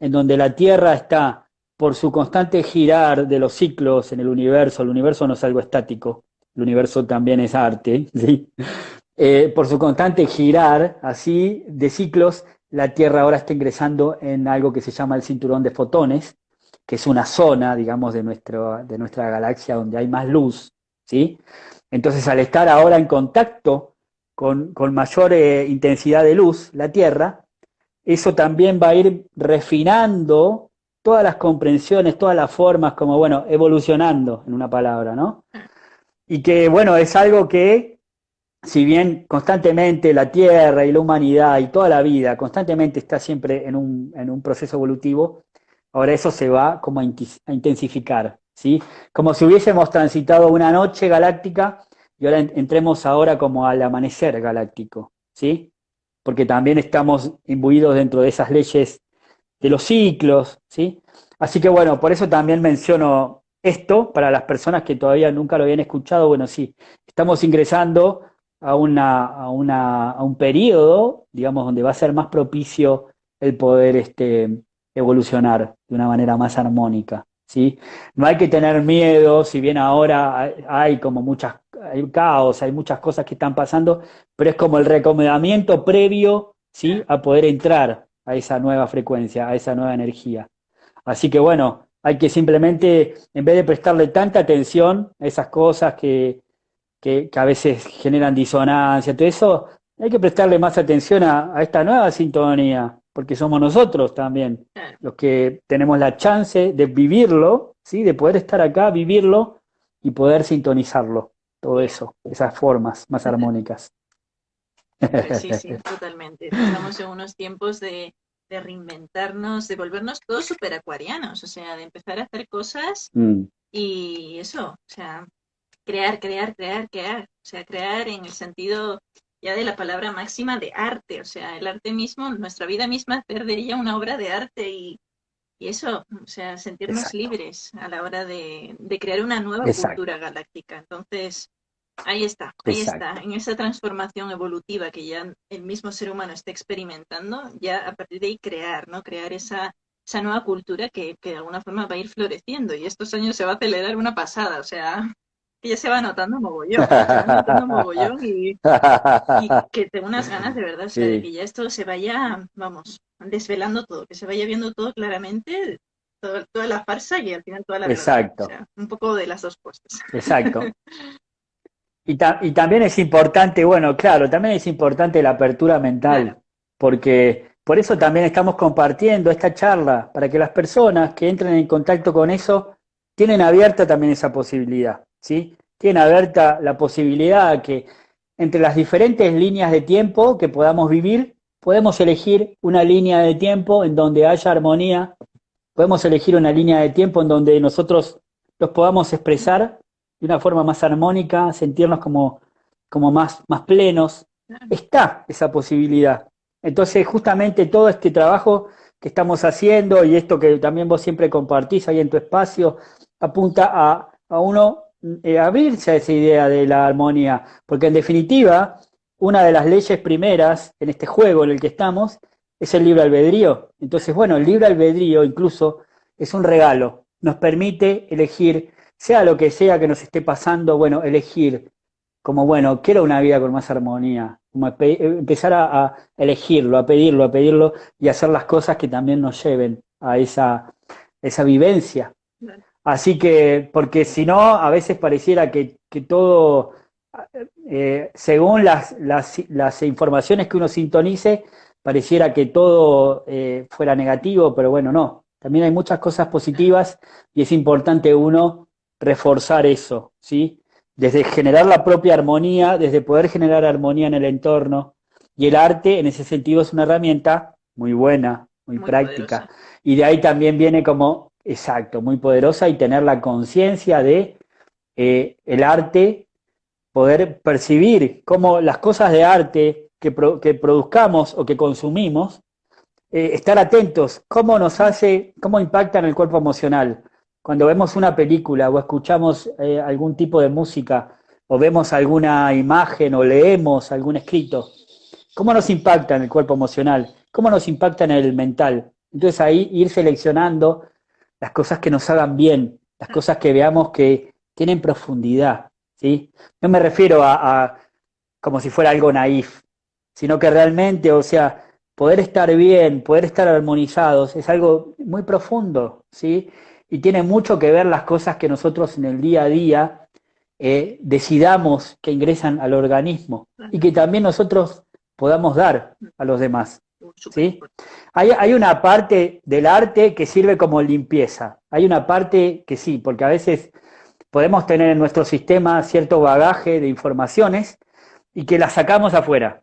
en donde la Tierra está, por su constante girar de los ciclos en el universo no es algo estático, el universo también es arte, ¿sí? Por su constante girar así de ciclos, la Tierra ahora está ingresando en algo que se llama el cinturón de fotones, que es una zona, digamos, de nuestra galaxia donde hay más luz, ¿sí? Entonces, al estar ahora en contacto con mayor intensidad de luz, la Tierra, eso también va a ir refinando todas las comprensiones, todas las formas, como, bueno, evolucionando, en una palabra, ¿no? Y que, bueno, es algo que, si bien constantemente la Tierra y la humanidad y toda la vida constantemente está siempre en un proceso evolutivo, ahora eso se va como a intensificar, ¿sí? Como si hubiésemos transitado una noche galáctica y ahora entremos ahora como al amanecer galáctico, ¿sí? Porque también estamos imbuidos dentro de esas leyes de los ciclos, ¿sí? Así que bueno, por eso también menciono esto para las personas que todavía nunca lo habían escuchado. Bueno, sí, estamos ingresando a un periodo, digamos, donde va a ser más propicio el poder evolucionar de una manera más armónica, ¿sí? No hay que tener miedo, si bien ahora hay como hay caos, hay muchas cosas que están pasando, pero es como el recomendamiento previo, ¿sí? A poder entrar a esa nueva frecuencia, a esa nueva energía. Así que bueno, hay que simplemente, en vez de prestarle tanta atención a esas cosas que a veces generan disonancia, todo eso, hay que prestarle más atención a esta nueva sintonía, porque somos nosotros también los que tenemos la chance de vivirlo, ¿sí? De poder estar acá, vivirlo y poder sintonizarlo, todo eso, esas formas más armónicas.
Pues sí, sí, totalmente. Estamos en unos tiempos de reinventarnos, de volvernos todos súper acuarianos, o sea, de empezar a hacer cosas
Mm,
y eso, o sea, crear, crear, crear, crear, o sea, crear en el sentido ya de la palabra máxima de arte, o sea, el arte mismo, nuestra vida misma, hacer de ella una obra de arte y eso, o sea, sentirnos
exacto,
libres a la hora de crear una nueva cultura
exacto,
galáctica. Entonces, ahí está,
exacto.
en esa transformación evolutiva que ya el mismo ser humano está experimentando, ya a partir de ahí crear, ¿no? Crear esa nueva cultura que de alguna forma va a ir floreciendo y estos años se va a acelerar una pasada, o sea, que ya se va notando mogollón y que tengo unas ganas de verdad, o sea, de que
Sí,
ya esto se vaya, vamos, desvelando todo, que se vaya viendo todo claramente, toda la farsa y al final toda la verdad, o
exacto,
sea, un poco de las dos cosas.
exacto. Y también es importante, bueno, claro, también es importante la apertura
Claro,
mental, porque por eso también estamos compartiendo esta charla, para que las personas que entren en contacto con eso tienen abierta también esa posibilidad, ¿sí? Tienen abierta la posibilidad de que entre las diferentes líneas de tiempo que podamos vivir, podemos elegir una línea de tiempo en donde haya armonía, podemos elegir una línea de tiempo en donde nosotros los podamos expresar de una forma más armónica, sentirnos como más plenos.
claro.
Está esa posibilidad. Entonces, justamente todo este trabajo que estamos haciendo y esto que también vos siempre compartís ahí en tu espacio, apunta a uno abrirse a esa idea de la armonía, porque en definitiva, una de las leyes primeras en este juego en el que estamos es el libre albedrío. Entonces, bueno, el libre albedrío incluso es un regalo, nos permite elegir, sea lo que sea que nos esté pasando, bueno, elegir como, bueno, quiero una vida con más armonía, como empezar a elegirlo, a pedirlo y hacer las cosas que también nos lleven a esa vivencia.
Claro.
Así que, porque si no, a veces pareciera que todo, según las informaciones que uno sintonice, pareciera que todo fuera negativo, pero bueno, no. También hay muchas cosas positivas y es importante uno reforzar eso, ¿sí? Desde generar la propia armonía, desde poder generar armonía en el entorno. Y el arte, en ese sentido, es una herramienta muy buena, muy
Muy
práctica.
poderosa.
Y de ahí también viene como, exacto, muy poderosa y tener la conciencia de el arte, poder percibir cómo las cosas de arte que produzcamos o que consumimos estar atentos, cómo nos hace, cómo impacta en el cuerpo emocional. Cuando vemos una película o escuchamos algún tipo de música o vemos alguna imagen o leemos algún escrito, ¿cómo nos impacta en el cuerpo emocional? ¿Cómo nos impacta en el mental? Entonces ahí ir seleccionando las cosas que nos hagan bien, las cosas que veamos que tienen profundidad, ¿sí? No me refiero a como si fuera algo naif, sino que realmente, o sea, poder estar bien, poder estar armonizados, es algo muy profundo, ¿sí? Y tiene mucho que ver las cosas que nosotros en el día a día decidamos que ingresan al organismo y que también nosotros podamos dar a los demás, ¿sí? Hay una parte del arte que sirve como limpieza, hay una parte que sí, porque a veces podemos tener en nuestro sistema cierto bagaje de informaciones y que las sacamos afuera.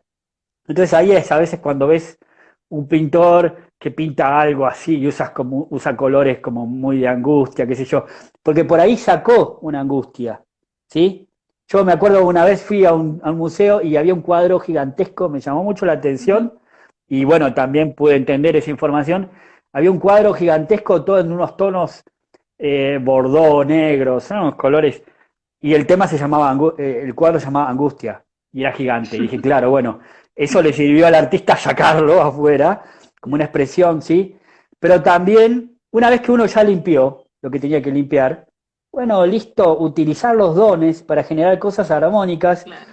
Entonces ahí es a veces cuando ves un pintor que pinta algo así y usa colores como muy de angustia, qué sé yo, porque por ahí sacó una angustia, ¿sí? Yo me acuerdo una vez fui a un museo y había un cuadro gigantesco, me llamó mucho la atención y bueno, también pude entender esa información. Había un cuadro gigantesco todo en unos tonos bordó, negros, unos colores, y el tema se llamaba, el cuadro se llamaba Angustia, y era gigante. Y dije, claro, bueno, eso le sirvió al artista sacarlo afuera, como una expresión, ¿sí? Pero también, una vez que uno ya limpió lo que tenía que limpiar, bueno, listo, utilizar los dones para generar cosas armónicas,
Claro.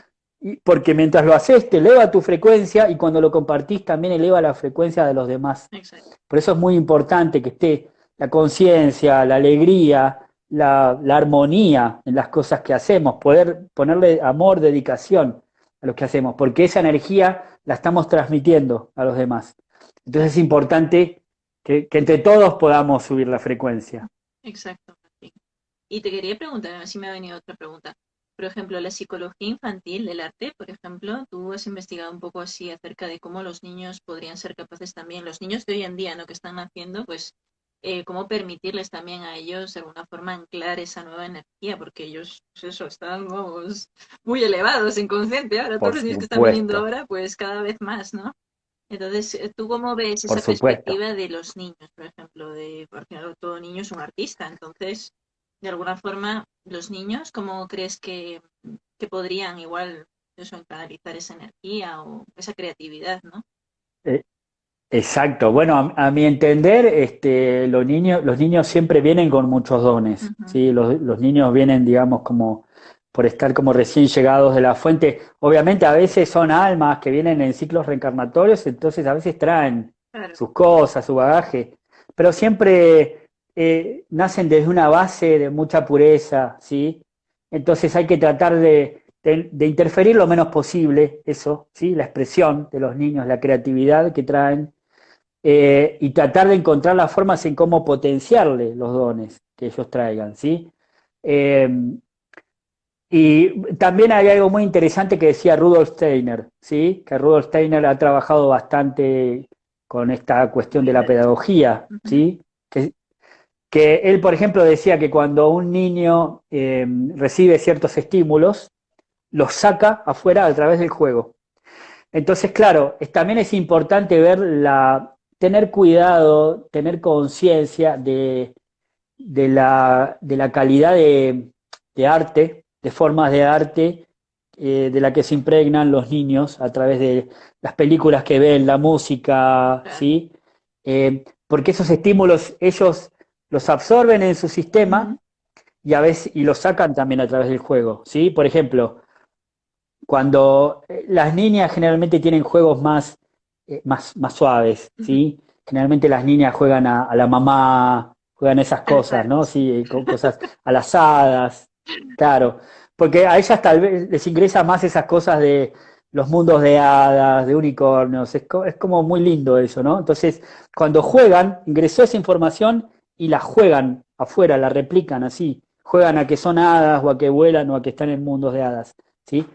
porque mientras lo haces te eleva tu frecuencia y cuando lo compartís también eleva la frecuencia de los demás.
Exacto.
Por eso es muy importante que esté la conciencia, la alegría, la armonía en las cosas que hacemos, poder ponerle amor, dedicación a lo que hacemos, porque esa energía la estamos transmitiendo a los demás. Entonces es importante que entre todos podamos subir la frecuencia.
Exacto. Martín. Y te quería preguntar, a ver si me ha venido otra pregunta. Por ejemplo, la psicología infantil, el arte, por ejemplo, tú has investigado un poco así acerca de cómo los niños podrían ser capaces también, los niños de hoy en día, ¿no? Que están naciendo, pues, cómo permitirles también a ellos de alguna forma anclar esa nueva energía, porque ellos, pues eso, están, vamos, muy elevados en conciencia. Ahora todos
Por
los niños que están viniendo
supuesto,
ahora, pues cada vez más, ¿no? Entonces, ¿tú cómo ves
por
esa
supuesto.
perspectiva de los niños, por ejemplo? Porque todo niño es un artista, entonces, de alguna forma, los niños, ¿cómo crees que podrían igual eso, canalizar esa energía o esa creatividad, ¿no?
Eh, Exacto. Bueno, a mi entender, los niños siempre vienen con muchos dones,
Ujú,
¿sí? Los niños vienen, digamos, como por estar como recién llegados de la fuente. Obviamente a veces son almas que vienen en ciclos reencarnatorios, entonces a veces traen
claro,
sus cosas, su bagaje, pero siempre nacen desde una base de mucha pureza, ¿sí? Entonces hay que tratar de interferir lo menos posible, eso, ¿sí? La expresión de los niños, la creatividad que traen y tratar de encontrar las formas en cómo potenciarle los dones que ellos traigan, ¿sí? Eh, y también hay algo muy interesante que decía Rudolf Steiner, ¿sí? Que Rudolf Steiner ha trabajado bastante con esta cuestión de la pedagogía,
ujú,
¿sí? Que él, por ejemplo, decía que cuando un niño recibe ciertos estímulos, los saca afuera a través del juego. Entonces, claro, también es importante tener cuidado, tener conciencia de la calidad de arte, de formas de arte de la que se impregnan los niños a través de las películas que ven, la música,
claro,
¿sí? Porque esos estímulos ellos los absorben en su sistema
ujú,
y a veces y los sacan también a través del juego, ¿sí? Por ejemplo, cuando las niñas generalmente tienen juegos más suaves,
ujú,
¿sí? Generalmente las niñas juegan a la mamá, juegan esas cosas,
exacto,
¿no?
sí,
Sí, con cosas a las hadas, claro. Porque a ellas tal vez les ingresa más esas cosas de los mundos de hadas, de unicornios, es como muy lindo eso, ¿no? Entonces, cuando juegan, ingresó esa información y la juegan afuera, la replican así, juegan a que son hadas o a que vuelan o a que están en mundos de hadas, ¿sí?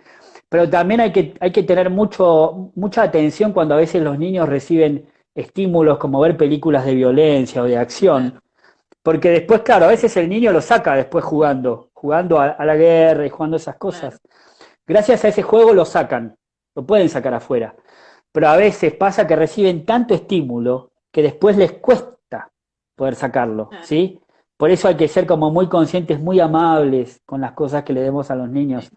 Pero también hay que tener mucha atención cuando a veces los niños reciben estímulos como ver películas de violencia o de acción,
claro,
porque después, claro, a veces el niño lo saca después jugando a la guerra y jugando esas
claro,
cosas. Gracias a ese juego lo sacan, lo pueden sacar afuera. Pero a veces pasa que reciben tanto estímulo que después les cuesta poder sacarlo,
Claro.
¿sí? Por eso hay que ser como muy conscientes, muy amables con las cosas que le demos a los niños,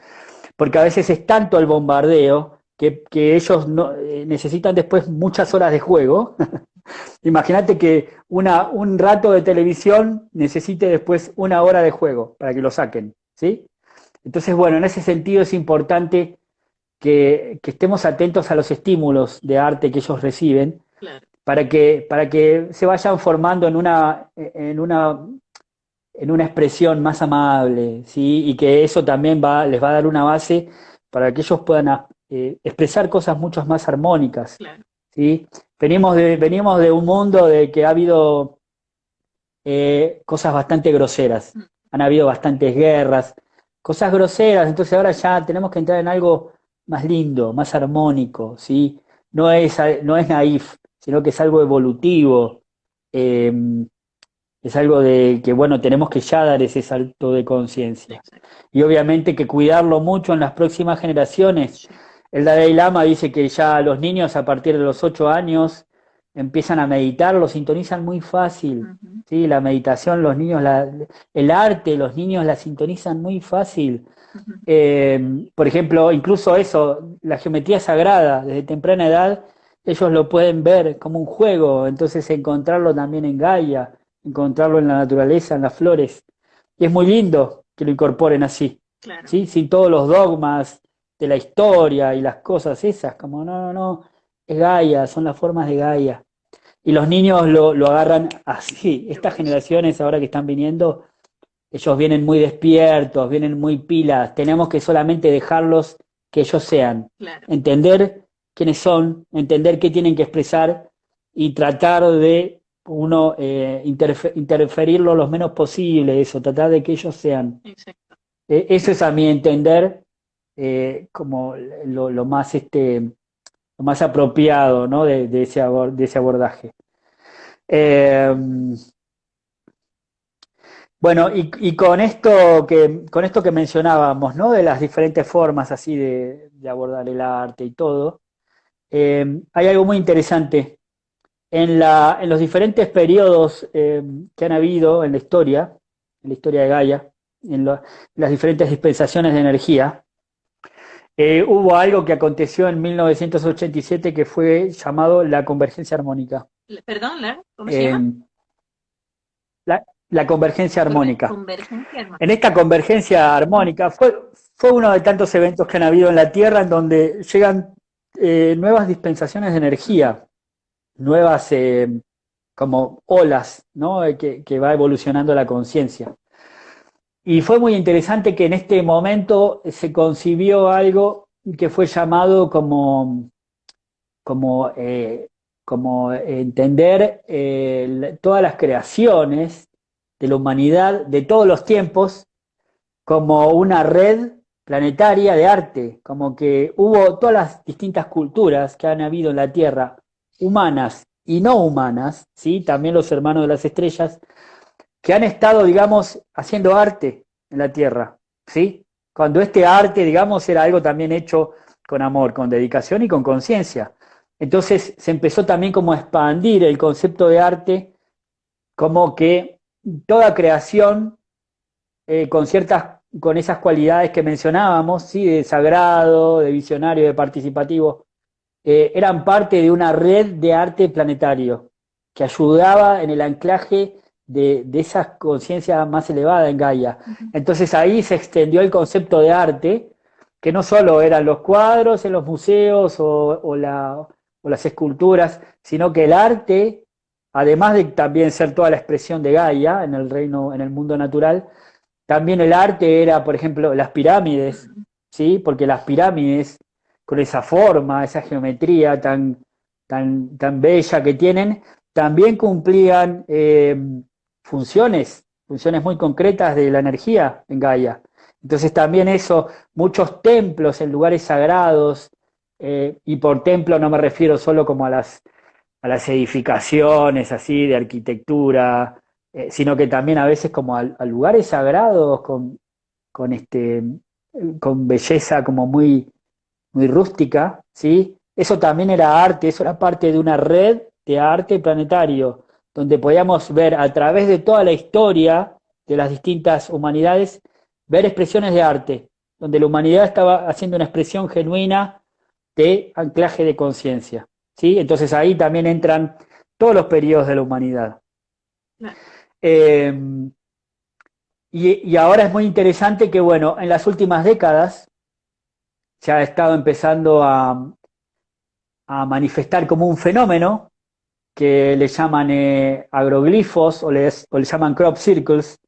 porque a veces es tanto el bombardeo que ellos no, necesitan después muchas horas de juego. Imagínate que un rato de televisión necesite después una hora de juego para que lo saquen, ¿sí? Entonces, bueno, en ese sentido es importante que estemos atentos a los estímulos de arte que ellos reciben
Claro.
para que se vayan formando en una expresión más amable, ¿sí? Y que eso también les va a dar una base para que ellos puedan expresar cosas mucho más armónicas,
Claro.
¿sí? Venimos de un mundo de que ha habido cosas bastante groseras, han habido bastantes guerras, cosas groseras, entonces ahora ya tenemos que entrar en algo más lindo, más armónico, ¿sí? No es naif, sino que es algo evolutivo, eh, es algo de que, bueno, tenemos que ya dar ese salto de conciencia.
Exacto.
Y obviamente que cuidarlo mucho en las próximas generaciones.
Sí.
El Dalai Lama dice que ya los niños a partir de los 8 años empiezan a meditar, lo sintonizan muy fácil.
Ujú.
¿Sí? La meditación, los niños, el arte, los niños la sintonizan muy fácil.
Ujú.
Por ejemplo, incluso eso, la geometría sagrada, desde temprana edad, ellos lo pueden ver como un juego, entonces encontrarlo también en Gaia, encontrarlo en la naturaleza, en las flores. Y es muy lindo que lo incorporen así,
Claro.
¿sí? Sin todos los dogmas de la historia y las cosas esas, como no, es Gaia, son las formas de Gaia. Y los niños lo agarran así.
Qué
Estas
bueno.
generaciones ahora que están viniendo, ellos vienen muy despiertos, vienen muy pilas. Tenemos que solamente dejarlos que ellos sean.
Claro.
Entender quiénes son, entender qué tienen que expresar y tratar de uno interferirlo lo menos posible, eso, tratar de que ellos sean.
Exacto.
Eso es a mi entender como lo más apropiado, ¿no? de de ese abordaje. Eh, bueno, y con esto que mencionábamos, ¿no? De las diferentes formas así de abordar el arte y todo, hay algo muy interesante. En los diferentes periodos que han habido en la historia de Gaia, las diferentes dispensaciones de energía, hubo algo que aconteció en 1987 que fue llamado la convergencia armónica.
Perdón, Lara, ¿cómo se llama?
Eh, la convergencia armónica.
Convergencia
En
armónica.
esta convergencia armónica fue uno de tantos eventos que han habido en la Tierra en donde llegan nuevas dispensaciones de energía, nuevas como olas, ¿no? Que va evolucionando la conciencia. Y fue muy interesante que en este momento se concibió algo que fue llamado como, como entender todas las creaciones de la humanidad de todos los tiempos como una red planetaria de arte, como que hubo todas las distintas culturas que han habido en la Tierra, humanas y no humanas, ¿sí? También los hermanos de las estrellas, que han estado, digamos, haciendo arte en la Tierra, ¿sí? Cuando este arte, digamos, era algo también hecho con amor, con dedicación y con conciencia. Entonces se empezó también como a expandir el concepto de arte, como que toda creación con esas cualidades que mencionábamos, ¿sí? De sagrado, de visionario, de participativo, eran parte de una red de arte planetario que ayudaba en el anclaje de esa conciencia más elevada en Gaia.
Ujú.
Entonces ahí se extendió el concepto de arte, que no solo eran los cuadros en los museos o las esculturas, sino que el arte, además de también ser toda la expresión de Gaia en el reino, en el mundo natural, también el arte era, por ejemplo, las pirámides,
Ujú.
¿sí? Porque las pirámides, con esa forma, esa geometría tan bella que tienen, también cumplían funciones muy concretas de la energía en Gaia. Entonces también eso, muchos templos en lugares sagrados, y por templo no me refiero solo como a las edificaciones así de arquitectura, sino que también a veces como a lugares sagrados con, con belleza como muy rústica, ¿sí? Eso también era arte, eso era parte de una red de arte planetario, donde podíamos ver a través de toda la historia de las distintas humanidades, ver expresiones de arte, donde la humanidad estaba haciendo una expresión genuina de anclaje de conciencia, ¿sí? Entonces ahí también entran todos los periodos de la humanidad.
Claro.
Y ahora es muy interesante que, bueno, en las últimas décadas se ha estado empezando a manifestar como un fenómeno que le llaman agroglifos o le llaman crop circles,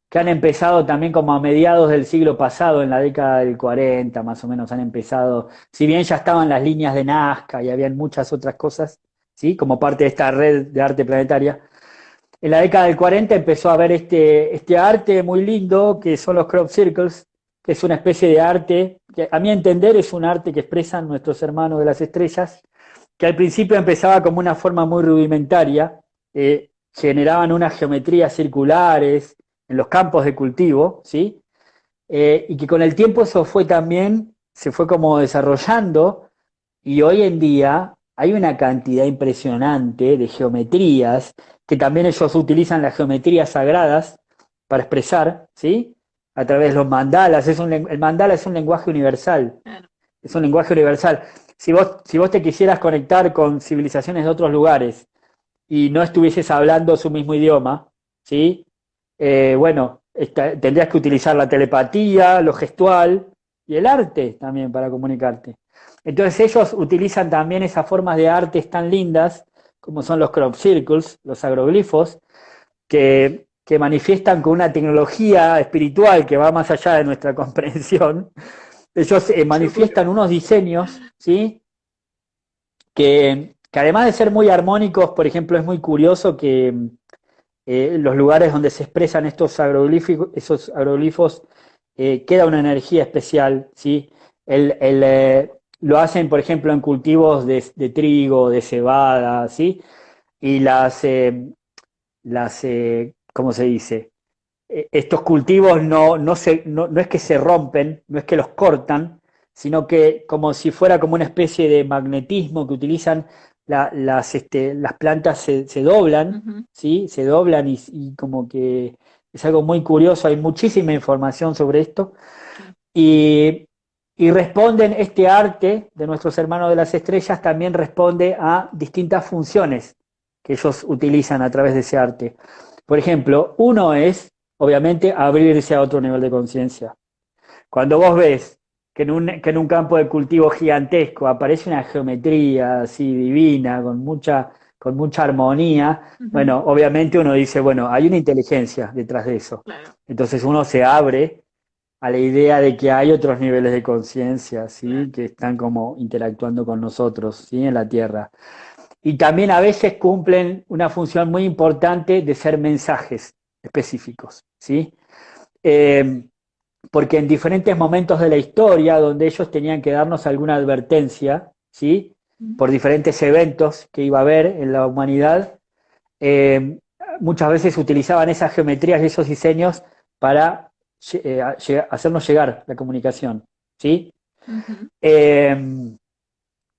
que han empezado también como a mediados del siglo pasado, en la década del 40 más o menos han empezado, si bien ya estaban las líneas de Nazca y habían muchas otras cosas, ¿sí? Como parte de esta red de arte planetaria, en la década del 40 empezó a haber este arte muy lindo que son los crop circles, que es una especie de arte, que a mi entender es un arte que expresan nuestros hermanos de las estrellas, que al principio empezaba como una forma muy rudimentaria, generaban unas geometrías circulares en los campos de cultivo, ¿sí? Y que con el tiempo eso fue también, se fue como desarrollando, y hoy en día hay una cantidad impresionante de geometrías, que también ellos utilizan las geometrías sagradas para expresar, ¿sí? A través de los mandalas, el mandala es un lenguaje universal,
Claro.
es un lenguaje universal. Si vos te quisieras conectar con civilizaciones de otros lugares y no estuvieses hablando su mismo idioma, ¿sí? Bueno, tendrías que utilizar la telepatía, lo gestual y el arte también para comunicarte. Entonces ellos utilizan también esas formas de artes tan lindas como son los crop circles, los agroglifos, que manifiestan con una tecnología espiritual que va más allá de nuestra comprensión. Ellos manifiestan unos diseños, ¿sí? Que además de ser muy armónicos, por ejemplo, es muy curioso que los lugares donde se expresan esos agroglifos queda una energía especial, ¿sí? Lo hacen, por ejemplo, en cultivos de trigo, de cebada, ¿sí? Y ¿cómo se dice? Estos cultivos no es que se rompen, no es que los cortan, sino que como si fuera como una especie de magnetismo que utilizan las plantas se doblan,
Ujú.
¿sí? Se doblan y como que es algo muy curioso, hay muchísima información sobre esto.
Claro.
Y responden, este arte de nuestros hermanos de las estrellas también responde a distintas funciones que ellos utilizan a través de ese arte. Por ejemplo, uno es, obviamente, abrirse a otro nivel de conciencia. Cuando vos ves que en un campo de cultivo gigantesco aparece una geometría así divina, con mucha armonía,
Ujú.
bueno, obviamente uno dice, bueno, hay una inteligencia detrás de eso.
Claro.
Entonces uno se abre a la idea de que hay otros niveles de conciencia,
Claro.
¿sí? Que están como interactuando con nosotros, ¿sí? En la Tierra. Y también a veces cumplen una función muy importante de ser mensajes específicos, ¿sí? Eh, Porque en diferentes momentos de la historia, donde ellos tenían que darnos alguna advertencia, ¿sí?
Ujú.
Por diferentes eventos que iba a haber en la humanidad, eh, muchas veces utilizaban esas geometrías y esos diseños para hacernos llegar la comunicación, ¿sí?
Ujú.
Eh,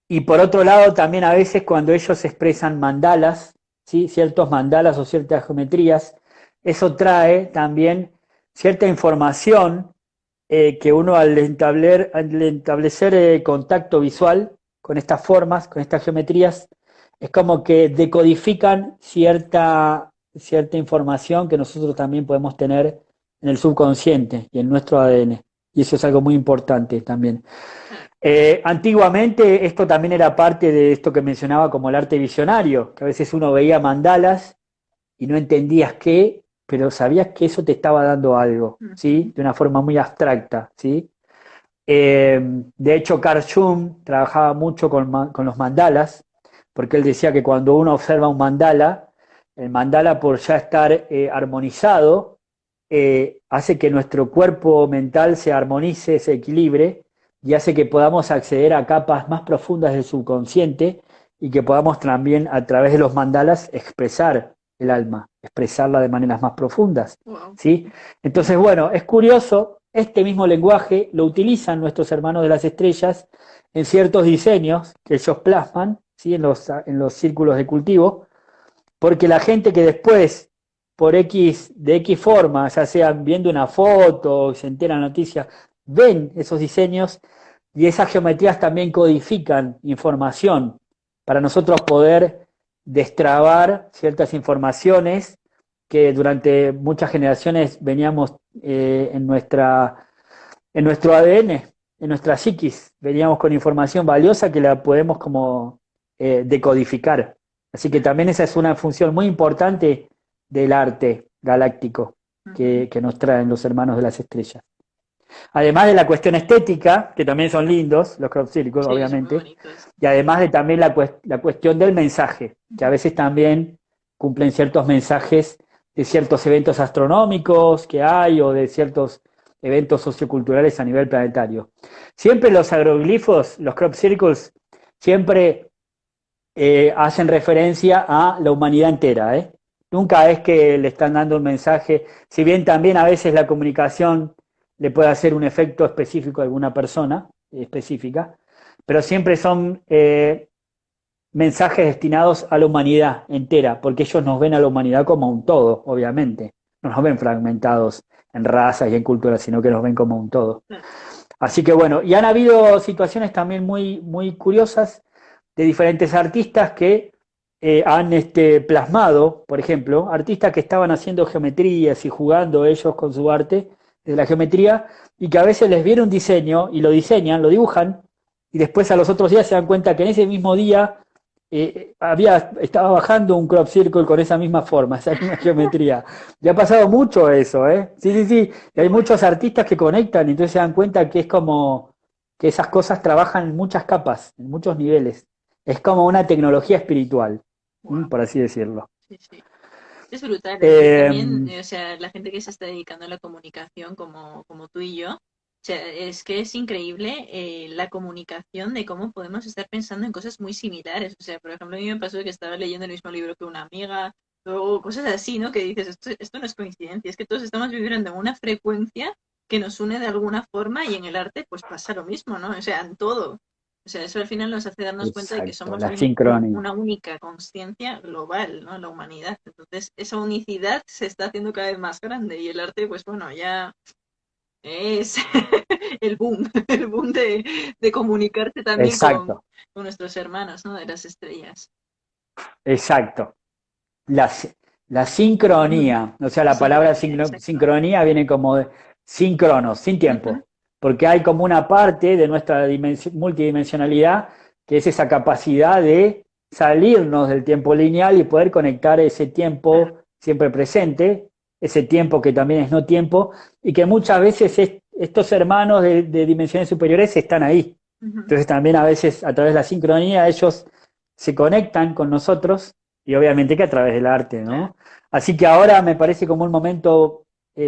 y por otro lado, también a veces cuando ellos expresan mandalas, ¿sí? Ciertos mandalas o ciertas geometrías, eso trae también cierta información que uno al establecer contacto visual con estas formas, con estas geometrías, es como que decodifican cierta información que nosotros también podemos tener en el subconsciente y en nuestro ADN. Y eso es algo muy importante también.
Claro.
Antiguamente esto también era parte de esto que mencionaba como el arte visionario, que a veces uno veía mandalas y no entendías qué, pero sabías que eso te estaba dando algo, ¿sí?
Ujú.
De una forma muy abstracta, ¿sí? De hecho, Carl Jung trabajaba mucho con los mandalas, porque él decía que cuando uno observa un mandala, el mandala por ya estar armonizado, hace que nuestro cuerpo mental se armonice, se equilibre, y hace que podamos acceder a capas más profundas del subconsciente y que podamos también a través de los mandalas expresar el alma, expresarla de maneras más profundas,
Wow.
¿sí? Entonces, bueno, es curioso, este mismo lenguaje lo utilizan nuestros hermanos de las estrellas en ciertos diseños que ellos plasman, ¿sí? En los círculos de cultivo, porque la gente que después, de X forma, ya sea viendo una foto, se enteran noticias, ven esos diseños y esas geometrías también codifican información para nosotros poder destrabar ciertas informaciones que durante muchas generaciones veníamos en nuestro ADN, en nuestra psiquis, veníamos con información valiosa que la podemos como decodificar. Así que también esa es una función muy importante del arte galáctico que nos traen los hermanos de las estrellas. Además de la cuestión estética, que también son lindos, los crop circles,
Sí, son muy
obviamente,
bonitos.
y además de también la cuestión del mensaje, que a veces también cumplen ciertos mensajes de ciertos eventos astronómicos que hay o de ciertos eventos socioculturales a nivel planetario. Siempre los agroglifos, los crop circles, siempre hacen referencia a la humanidad entera, ¿eh? Nunca es que le están dando un mensaje, si bien también a veces la comunicación le puede hacer un efecto específico a alguna persona específica, pero siempre son mensajes destinados a la humanidad entera, porque ellos nos ven a la humanidad como un todo, obviamente. No nos ven fragmentados en razas y en culturas, sino que nos ven como un todo. Así que bueno, y han habido situaciones también muy, muy curiosas de diferentes artistas que han plasmado, por ejemplo, artistas que estaban haciendo geometrías y jugando ellos con su arte de la geometría y que a veces les viene un diseño y lo diseñan, lo dibujan y después a los otros días se dan cuenta que en ese mismo día estaba bajando un crop circle con esa misma forma, esa misma geometría. Ya ha pasado mucho eso, ¿eh? Sí, sí, sí. Y hay muchos artistas que conectan y entonces se dan cuenta que es como que esas cosas trabajan en muchas capas, en muchos niveles. Es como una tecnología espiritual,
Wow.
por así decirlo.
Sí, sí. Es brutal. Y
Eh,
también, o sea, la gente que se está dedicando a la comunicación como tú y yo, o sea, es que es increíble la comunicación de cómo podemos estar pensando en cosas muy similares. O sea, por ejemplo, a mí me pasó que estaba leyendo el mismo libro que una amiga, o cosas así, ¿no? Que dices, esto no es coincidencia, es que todos estamos viviendo en una frecuencia que nos une de alguna forma y en el arte pues pasa lo mismo, ¿no? O sea, en todo. O sea, eso al final nos hace darnos cuenta de que
exacto,
somos
la sincronía.
una única conciencia global, ¿no? La humanidad. Entonces, esa unicidad se está haciendo cada vez más grande y el arte, pues bueno, ya es el boom de comunicarse también
Exacto,
con nuestros hermanos, ¿no? De las estrellas.
exacto. La, la sincronía, o sea,
La
la palabra
sincronía, exacto.
sincronía viene como de síncronos, sin
Ujú.
tiempo, porque hay como una parte de nuestra multidimensionalidad que es esa capacidad de salirnos del tiempo lineal y poder conectar ese
Claro.
tiempo siempre presente, ese tiempo que también es no tiempo, y que muchas veces estos hermanos de dimensiones superiores están ahí.
Ujú.
Entonces también a veces a través de la sincronía ellos se conectan con nosotros y obviamente que a través del arte,
Claro.
¿no? Así que ahora me parece como un momento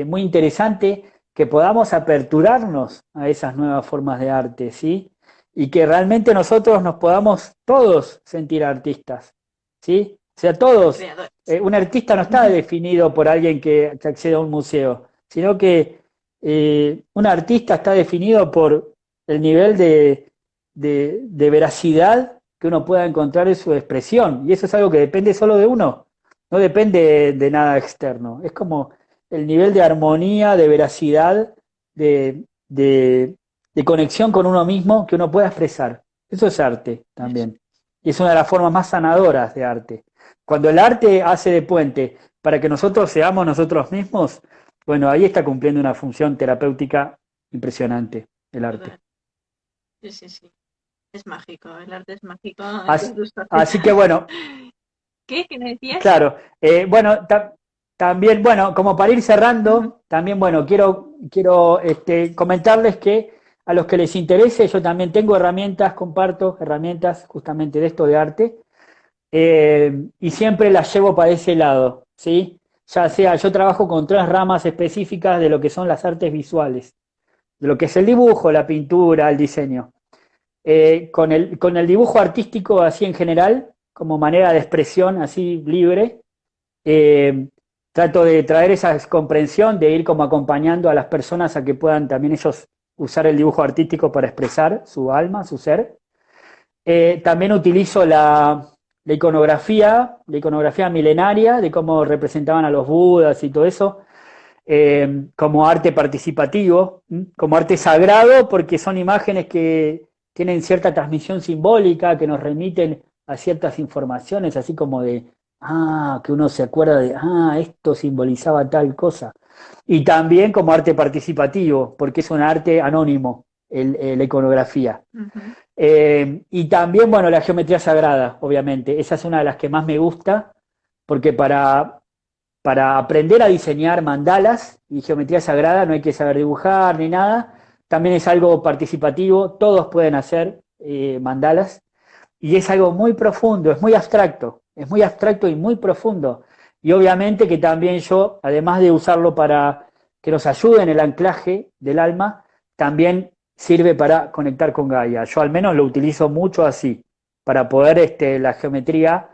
muy interesante que podamos aperturarnos a esas nuevas formas de arte, ¿sí? Y que realmente nosotros nos podamos todos sentir artistas, ¿sí? O sea, todos.
Creador.
Un artista no está definido por alguien que accede a un museo, sino que un artista está definido por el nivel de veracidad que uno pueda encontrar en su expresión. Y eso es algo que depende solo de uno, no depende de nada externo. Es como el nivel de armonía, de veracidad, de, de, de conexión con uno mismo que uno pueda expresar. Eso es arte
Eso.
también. Y es una de las formas más sanadoras de arte. Cuando el arte hace de puente para que nosotros seamos nosotros mismos, bueno, ahí está cumpliendo una función terapéutica impresionante el arte.
Total. Sí, sí, sí. Es mágico, el arte es mágico en
Así,
todas sus
así
facetas.
que bueno,
¿Qué? ¿Qué me decías?
claro, bueno, también, bueno, como para ir
Ujú.
cerrando, también, bueno, quiero comentarles que a los que les interese, yo también tengo herramientas, comparto herramientas justamente de esto de arte, y siempre las llevo para ese lado, ¿sí? Ya sea, yo trabajo con 3 ramas específicas de lo que son las artes visuales, de lo que es el dibujo, la pintura, el diseño. Con el dibujo artístico así en general, como manera de expresión así libre, eh, trato de traer esa comprensión, de ir como acompañando a las personas a que puedan también ellos usar el dibujo artístico para expresar su alma, su ser. También utilizo la iconografía milenaria de cómo representaban a los budas y todo eso, como arte participativo, como arte sagrado, porque son imágenes que tienen cierta transmisión simbólica, que nos remiten a ciertas informaciones, así como que uno se acuerda esto simbolizaba tal cosa. Y también como arte participativo, porque es un arte anónimo, la iconografía.
Ujú.
Y también, bueno, la geometría sagrada, obviamente. Esa es una de las que más me gusta, porque para aprender a diseñar mandalas y geometría sagrada no hay que saber dibujar ni nada. También es algo participativo, todos pueden hacer mandalas. Y es algo muy profundo, es muy abstracto y muy profundo. Y obviamente que también yo, además de usarlo para que nos ayude en el anclaje del alma, también sirve para conectar con Gaia. Yo al menos lo utilizo mucho así, para poder la geometría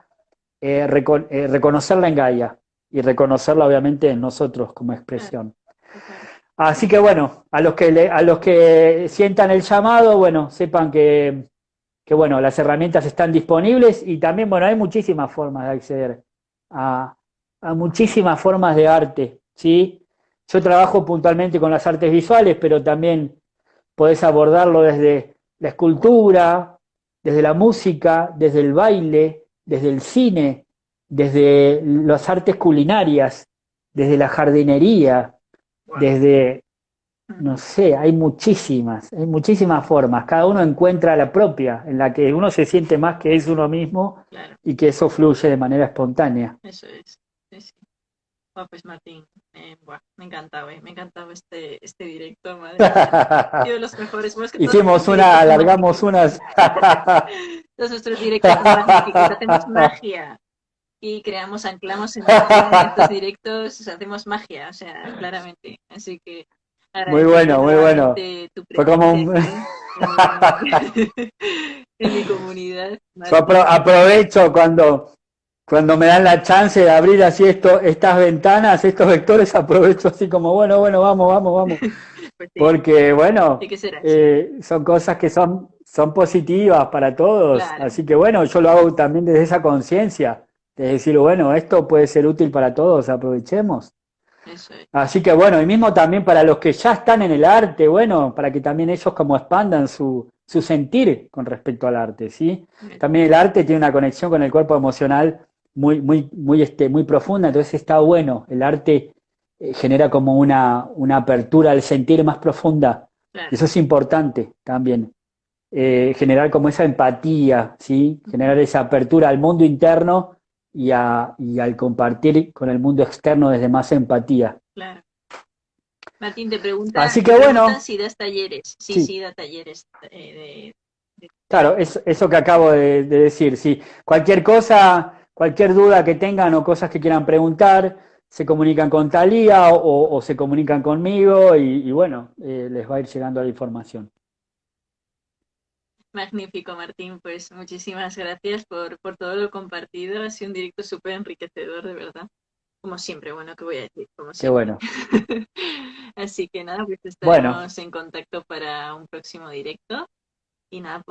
reconocerla en Gaia y reconocerla obviamente en nosotros como
Claro,
expresión.
total.
Así que bueno, a los que sientan el llamado, bueno, sepan que bueno, las herramientas están disponibles y también, bueno, hay muchísimas formas de acceder a, a muchísimas formas de arte, ¿sí? Yo trabajo puntualmente con las artes visuales, pero también podés abordarlo desde la escultura, desde la música, desde el baile, desde el cine, desde las artes culinarias, desde la jardinería,
Wow.
desde no sé, hay muchísimas formas. Cada uno encuentra la propia, en la que uno se siente más que es uno mismo
Claro,
y que eso fluye de manera espontánea.
eso es. Sí, sí. Buah, pues Martín, buah, me encantaba este directo, madre mía. Ha sido de los mejores. Bueno, es que todos nuestros
Hicimos
directos son
alargamos
magníficos.
unas.
Todos nuestros directos son magníficos. Hacemos magia y creamos, anclamos energía en estos directos, o sea, hacemos magia, o sea, claramente. Así que
Muy
agradecerte
bueno, muy bueno.
nuevamente tu
Fue como
presencia
un.
aquí en mi, en mi comunidad,
Yo
Martín.
aprovecho cuando me dan la chance de abrir así estas ventanas, estos vectores, aprovecho así como, bueno, vamos.
Pues sí,
Porque, bueno,
hay que ser así,
son cosas que son positivas para todos.
claro,
Así que, bueno, yo lo hago también desde esa conciencia, de decir, bueno, esto puede ser útil para todos, aprovechemos.
eso es.
Así que, bueno, y mismo también para los que ya están en el arte, bueno, para que también ellos como expandan su sentir con respecto al arte, ¿sí? También el arte tiene una conexión con el cuerpo emocional muy profunda, entonces está bueno. El arte genera como una apertura al sentir más profunda.
Claro.
Eso es importante también. Generar como esa empatía, ¿sí?
Ujú.
Generar esa apertura al mundo interno y al compartir con el mundo externo desde más empatía.
Claro. Martín,
Así
te
que
preguntan
bueno,
si das talleres. Sí,
sí,
sí, da talleres
claro, eso que acabo de decir, sí. Cualquier cosa, cualquier duda que tengan o cosas que quieran preguntar, se comunican con Talía o se comunican conmigo y bueno, les va a ir llegando la información.
Magnífico, Martín. Pues muchísimas gracias por todo lo compartido. Ha sido un directo súper enriquecedor, de verdad. Como siempre, bueno, ¿qué voy a decir? Como
Qué
siempre.
bueno.
Así que nada, pues
Bueno,
estaremos en contacto para un próximo directo. Y nada,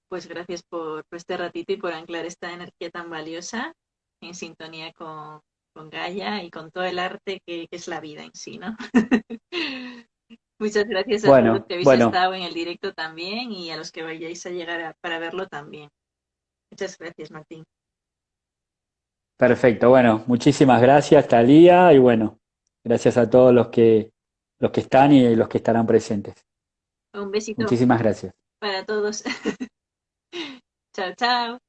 pues gracias por este ratito y por anclar esta energía tan valiosa en sintonía con Gaia y con todo el arte que es la vida en sí, ¿no? Muchas gracias a todos los que habéis
bueno,
estado en el directo también y a los que vayáis a llegar para verlo también. Muchas gracias, Martín.
perfecto. Bueno, muchísimas gracias, Talía, y bueno, gracias a todos los que están y los que estarán presentes.
Un besito
Muchísimas gracias.
para todos. Chao, chao.